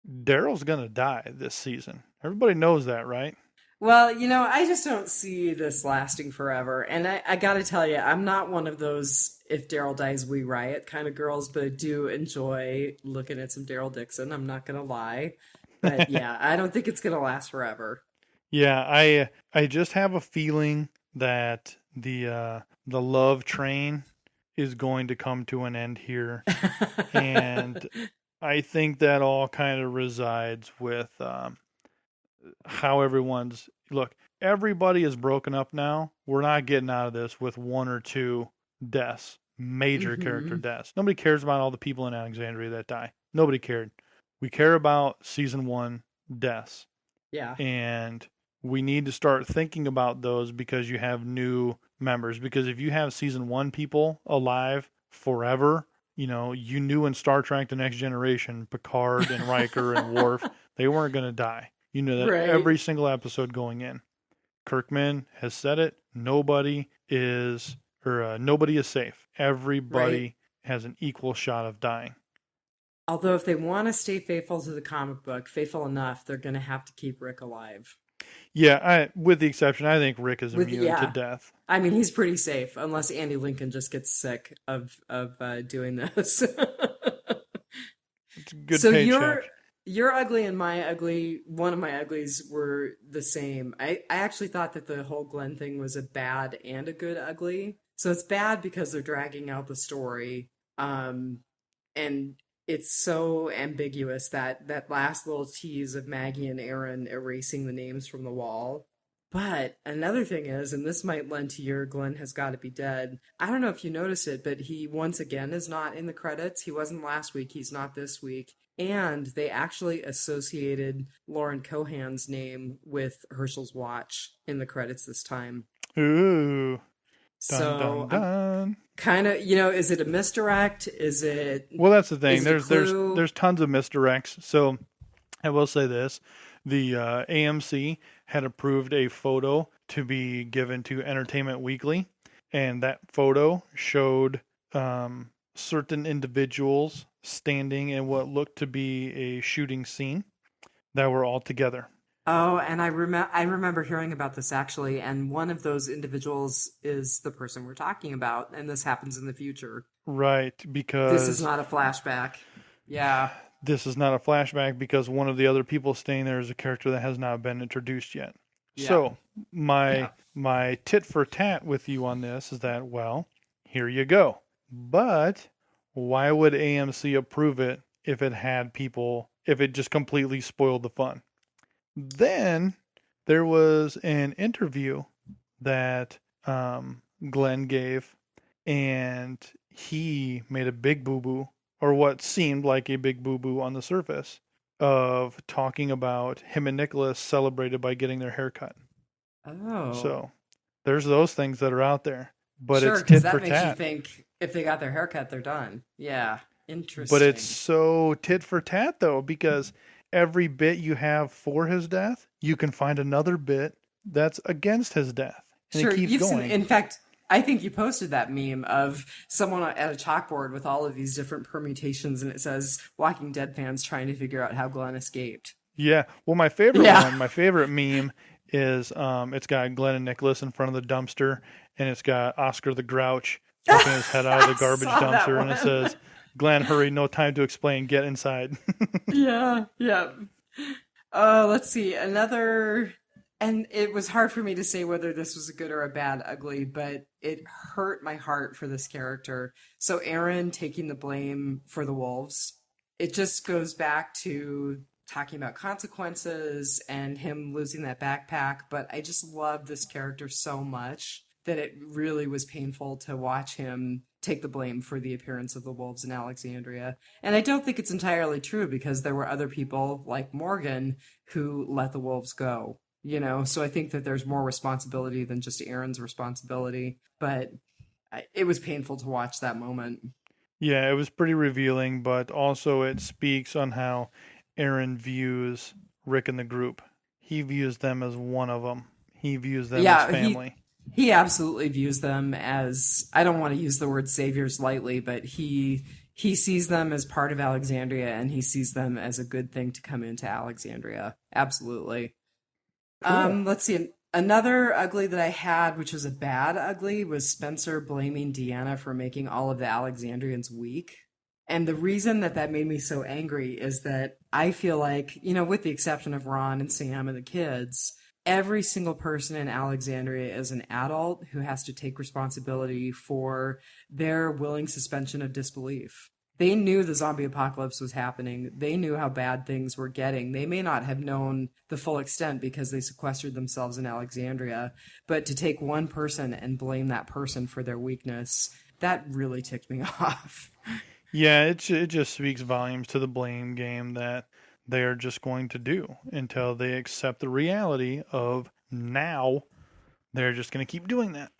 Daryl's going to die this season. Everybody knows that, right? Well, I just don't see this lasting forever. And I got to tell you, I'm not one of those if Daryl dies, we riot kind of girls, but I do enjoy looking at some Daryl Dixon. I'm not going to lie. But yeah, I don't think it's going to last forever. Yeah, I just have a feeling that the love train is going to come to an end here. And I think that all kind of resides with how everyone's... Look, everybody is broken up now. We're not getting out of this with 1 or 2 deaths, major character deaths. Nobody cares about all the people in Alexandria that die. Nobody cared. We care about season 1 deaths. Yeah. And we need to start thinking about those because you have new members. Because if you have season 1 people alive forever, you knew in Star Trek The Next Generation, Picard and Riker and Worf, they weren't going to die. You know that right. Every single episode going in. Kirkman has said it. Nobody is safe. Everybody has an equal shot of dying. Although if they want to stay faithful to the comic book, faithful enough, they're going to have to keep Rick alive. Yeah, with the exception, I think Rick is With immune to yeah, death. I mean he's pretty safe unless Andy Lincoln just gets sick of doing this. It's a good So paycheck. your ugly and my ugly, one of my uglies were the same. I actually thought that the whole Glenn thing was a bad and a good ugly. So it's bad because they're dragging out the story. Um, and it's so ambiguous that that last little tease of Maggie and Aaron erasing the names from the wall. But another thing is, and this might lend to your Glenn has got to be dead. I don't know if you noticed it, but he once again is not in the credits. He wasn't last week. He's not this week. And they actually associated Lauren Cohan's name with Herschel's watch in the credits this time. Ooh, dun So dun I'm dun. kind of, is it a misdirect? Well, that's the thing. Is it a There's clue? there's tons of misdirects. So I will say this: the AMC had approved a photo to be given to Entertainment Weekly, and that photo showed certain individuals standing in what looked to be a shooting scene that were all together. Oh, and I remember hearing about this actually, and one of those individuals is the person we're talking about, and this happens in the future. Right, This is because not a flashback. Yeah. this is not a flashback because one of the other people staying there is a character that has not been introduced yet. Yeah. So my Yeah. my tit for tat with you on this is that, well, here you go. But why would AMC approve it if it had people, if it just completely spoiled the fun? Then there was an interview that Glenn gave, and he made a big boo boo, or what seemed like a big boo boo on the surface, of talking about him and Nicholas celebrated by getting their hair cut. Oh. So there's those things that are out there, but Sure, it's because tit that for makes you tat. think if they got their haircut, they're done. Yeah. But it's Interesting. so tit for tat though, because every bit you have for his death, you can find another bit that's against his death, and it Sure, keeps you've seen, going. in fact, I think you posted that meme of someone at a chalkboard with all of these different permutations, and it says Walking Dead fans trying to figure out how Glenn escaped. Yeah. Well, Yeah. my favorite meme is it's got Glenn and Nicholas in front of the dumpster, and it's got Oscar the Grouch poking his head out of I the garbage saw that dumpster, and it one. says, "Glenn, hurry! No time to explain. Get inside." Yeah, yeah. Let's see. Another, and it was hard for me to say whether this was a good or a bad ugly, but it hurt my heart for this character. So Aaron taking the blame for the wolves. It just goes back to talking about consequences and him losing that backpack, but I just love this character so much that it really was painful to watch him take the blame for the appearance of the wolves in Alexandria. And I don't think it's entirely true because there were other people like Morgan who let the wolves go, So I think that there's more responsibility than just Aaron's responsibility. But it was painful to watch that moment. Yeah, it was pretty revealing, but also it speaks on how Aaron views Rick and the group. He views them as one of them. He views them as Yeah, family. he absolutely views them as, I don't want to use the word saviors lightly, but he sees them as part of Alexandria and he sees them as a good thing to come into Alexandria. Absolutely. Cool. Let's see. Another ugly that I had, which was a bad ugly, was Spencer blaming Deanna for making all of the Alexandrians weak. And the reason that that made me so angry is that I feel like, with the exception of Ron and Sam and the kids, every single person in Alexandria is an adult who has to take responsibility for their willing suspension of disbelief. They knew the zombie apocalypse was happening. They knew how bad things were getting. They may not have known the full extent because they sequestered themselves in Alexandria, but to take one person and blame that person for their weakness, that really ticked me off. Yeah, it just speaks volumes to the blame game that they are just going to do until they accept the reality of now they're just going to keep doing that.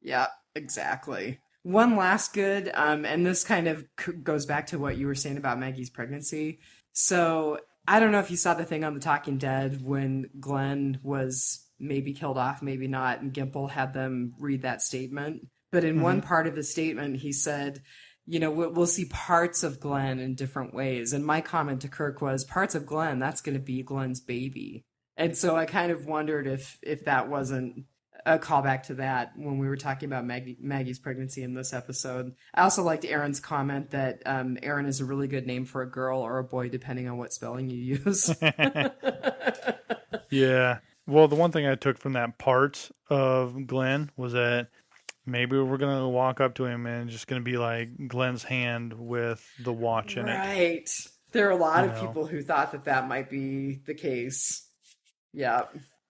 Yeah, exactly. One last good, and this kind of goes back to what you were saying about Maggie's pregnancy. So I don't know if you saw the thing on The Talking Dead when Glenn was maybe killed off, maybe not, and Gimple had them read that statement. But in Hmm. one part of the statement, he said, we'll see parts of Glenn in different ways. And my comment to Kirk was, parts of Glenn, that's going to be Glenn's baby. And so I kind of wondered if that wasn't a callback to that when we were talking about Maggie's pregnancy in this episode. I also liked Aaron's comment that Aaron is a really good name for a girl or a boy, depending on what spelling you use. Yeah. Well, the one thing I took from that part of Glenn was that maybe we're going to walk up to him and just going to be like Glenn's hand with the watch in it. Right. There are a lot You of know, people who thought that that might be the case. Yeah.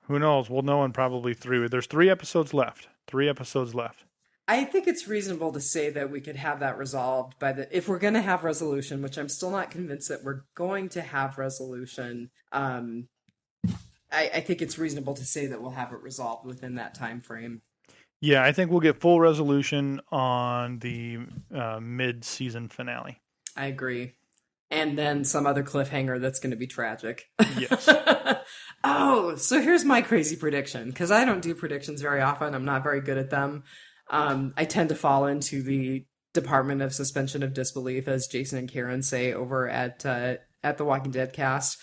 who knows? We'll know in probably three. There's 3 episodes left. 3 episodes left. I think it's reasonable to say that we could have that resolved by the if we're going to have resolution, which I'm still not convinced that we're going to have resolution. I think it's reasonable to say that we'll have it resolved within that time frame. Yeah, I think we'll get full resolution on the mid-season finale. I agree. And then some other cliffhanger that's going to be tragic. Yes. Oh, so here's my crazy prediction, because I don't do predictions very often. I'm not very good at them. I tend to fall into the Department of Suspension of Disbelief, as Jason and Karen say over at the Walking Dead cast.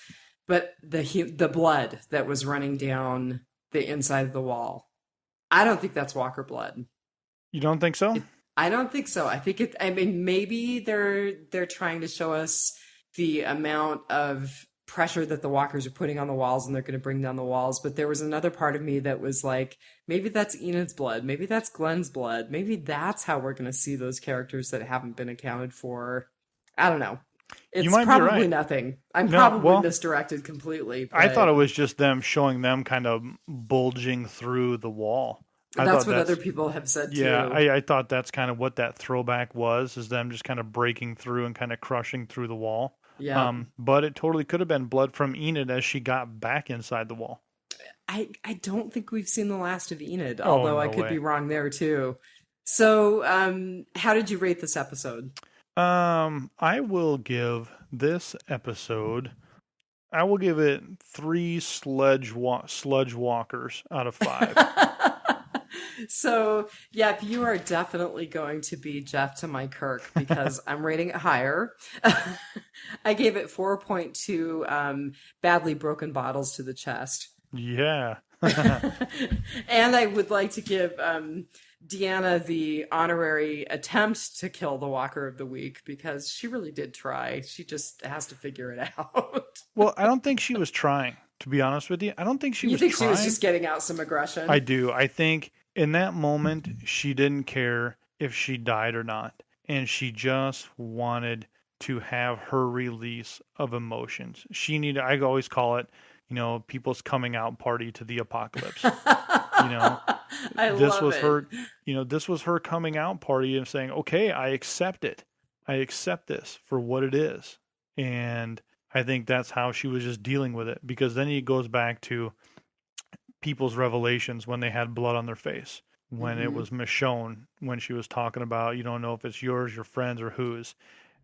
But the blood that was running down the inside of the wall, I don't think that's Walker blood. You don't think so? I don't think so. I think I mean, maybe they're trying to show us the amount of pressure that the walkers are putting on the walls, and they're going to bring down the walls. But there was another part of me that was like, maybe that's Enid's blood. Maybe that's Glenn's blood. Maybe that's how we're going to see those characters that haven't been accounted for. I don't know. It's probably right. Nothing. I'm probably misdirected completely. But I thought it was just them showing them kind of bulging through the wall. That's what other people have said too. Yeah, I thought that's kind of what that throwback was, is them just kind of breaking through and kind of crushing through the wall. Yeah. But it totally could have been blood from Enid as she got back inside the wall. I don't think we've seen the last of Enid, although no I could way. be wrong there too. So, how did you rate this episode? I will give this episode, I will give it 3 sludge walkers out of 5. So, yeah, you are definitely going to be Jeff to my Kirk, because I'm rating it higher. I gave it 4.2 badly broken bottles to the chest. Yeah. And I would like to give Deanna the honorary attempt to kill the Walker of the Week, because she really did try. She just has to figure it out. Well, I don't think she was trying, to be honest with you. I don't think she was trying. You think she was just getting out some aggression? I do. I think in that moment, she didn't care if she died or not. And she just wanted to have her release of emotions. She needed, I always call it, people's coming out party to the apocalypse. This was her, this was her coming out party and saying, okay, I accept it. I accept this for what it is. And I think that's how she was just dealing with it, because then it goes back to people's revelations when they had blood on their face, when it was Michonne, when she was talking about, you don't know if it's yours, your friends, or whose.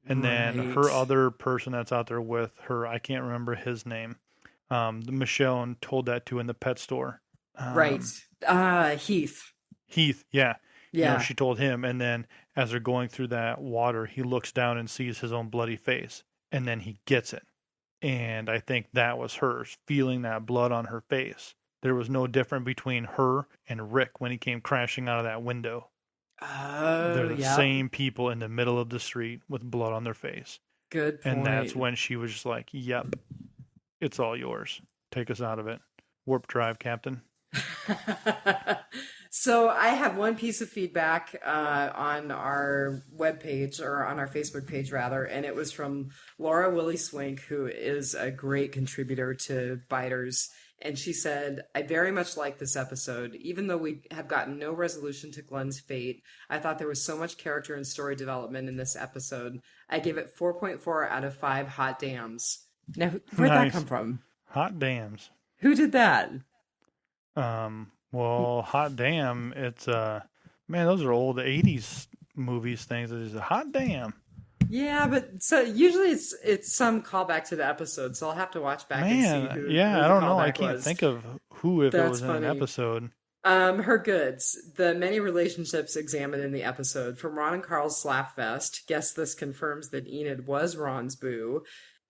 And then her other person that's out there with her, I can't remember his name. Michonne told that to in the pet store. Right. Heath. Heath, yeah. Yeah. She told him, and then as they're going through that water, he looks down and sees his own bloody face, and then he gets it. And I think that was hers, feeling that blood on her face. There was no difference between her and Rick when he came crashing out of that window. Oh, They're the same people in the middle of the street with blood on their face. Good point. And that's when she was just like, yep, it's all yours. Take us out of it. Warp drive, Captain. So I have one piece of feedback on our webpage, or on our Facebook page rather, and it was from Laura Willie Swink, who is a great contributor to Biters. And she said, I very much like this episode. Even though we have gotten no resolution to Glenn's fate, I thought there was so much character and story development in this episode. I give it 4.4 out of 5 hot dams. Now, where'd that come from? Hot dams. Who did that? Well, hot damn, it's, man, those are old 80s movies things. It's a hot damn. Yeah, but so usually it's some callback to the episode, so I'll have to watch back and see who. Yeah, who I don't know. I was. can't think of who if That's it was funny. in an episode. Her goods. The many relationships examined in the episode, from Ron and Carl's slap fest. Guess this confirms that Enid was Ron's boo.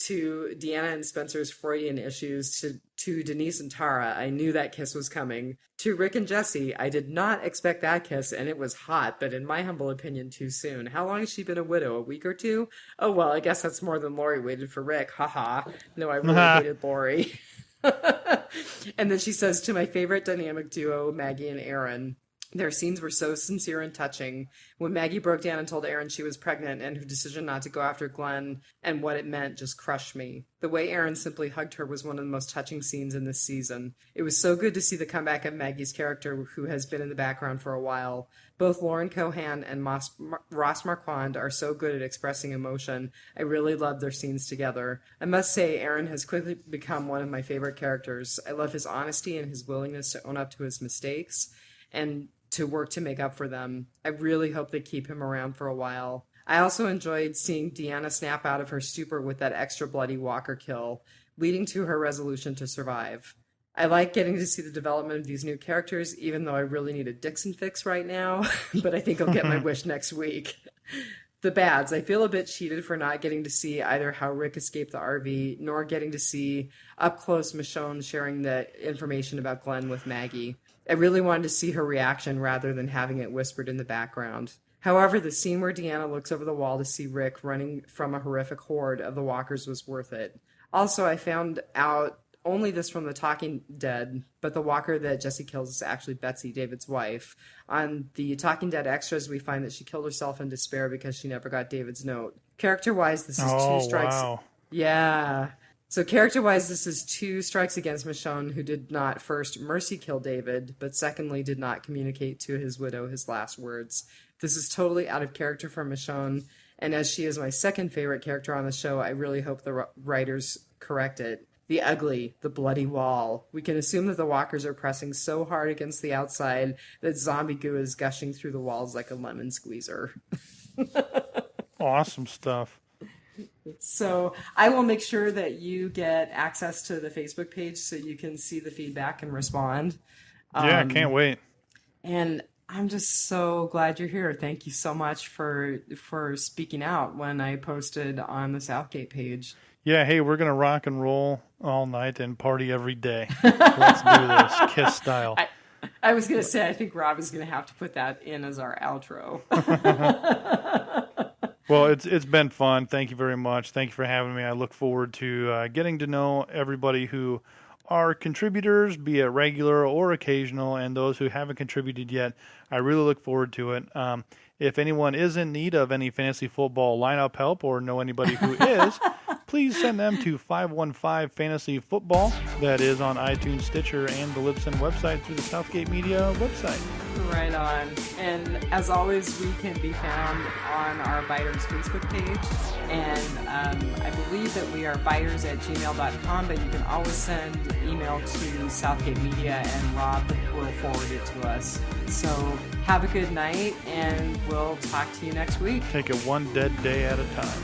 to Deanna and Spencer's Freudian issues, to Denise and Tara, I knew that kiss was coming. To Rick and Jesse, I did not expect that kiss, and it was hot, but in my humble opinion, too soon. How long has she been a widow? A week or two? Oh, well, I guess that's more than Lori waited for Rick. Haha. No, I really hated Lori. And then she says, to my favorite dynamic duo, Maggie and Aaron. Their scenes were so sincere and touching. When Maggie broke down and told Aaron she was pregnant and her decision not to go after Glenn and what it meant just crushed me. The way Aaron simply hugged her was one of the most touching scenes in this season. It was so good to see the comeback of Maggie's character, who has been in the background for a while. Both Lauren Cohan and Ross Marquand are so good at expressing emotion. I really love their scenes together. I must say, Aaron has quickly become one of my favorite characters. I love his honesty and his willingness to own up to his mistakes and to work to make up for them. I really hope they keep him around for a while. I also enjoyed seeing Deanna snap out of her stupor with that extra bloody Walker kill, leading to her resolution to survive. I like getting to see the development of these new characters, even though I really need a Dixon fix right now, but I think I'll get my wish next week. The bads. I feel a bit cheated for not getting to see either how Rick escaped the RV, nor getting to see up close Michonne sharing the information about Glenn with Maggie. I really wanted to see her reaction rather than having it whispered in the background. However, the scene where Deanna looks over the wall to see Rick running from a horrific horde of the walkers was worth it. Also, I found out only this from the Talking Dead, but the walker that Jesse kills is actually Betsy, David's wife. On the Talking Dead extras, we find that she killed herself in despair because she never got David's note. Character-wise, this is two strikes. Wow. Yeah. So character-wise, this is 2 strikes against Michonne, who did not first mercy kill David, but secondly did not communicate to his widow his last words. This is totally out of character for Michonne, and as she is my second favorite character on the show, I really hope the writers correct it. The ugly, the bloody wall. We can assume that the walkers are pressing so hard against the outside that zombie goo is gushing through the walls like a lemon squeezer. Awesome stuff. So I will make sure that you get access to the Facebook page so you can see the feedback and respond. Yeah, I can't wait. And I'm just so glad you're here. Thank you so much for speaking out when I posted on the Southgate page. Yeah, hey, we're going to rock and roll all night and party every day. Let's do this, Kiss style. I was going to say, I think Rob is going to have to put that in as our outro. Well, it's been fun. Thank you very much. Thank you for having me. I look forward to getting to know everybody who are contributors, be it regular or occasional, and those who haven't contributed yet. I really look forward to it. If anyone is in need of any fantasy football lineup help or know anybody who is, please send them to 515 Fantasy Football. That is on iTunes, Stitcher, and the Libsyn website through the Southgate Media website. Right on. And as always, we can be found on our Biters Facebook page. And I believe that we are biters@gmail.com, but you can always send email to Southgate Media and Rob will forward it to us. So have a good night, and we'll talk to you next week. Take it one dead day at a time.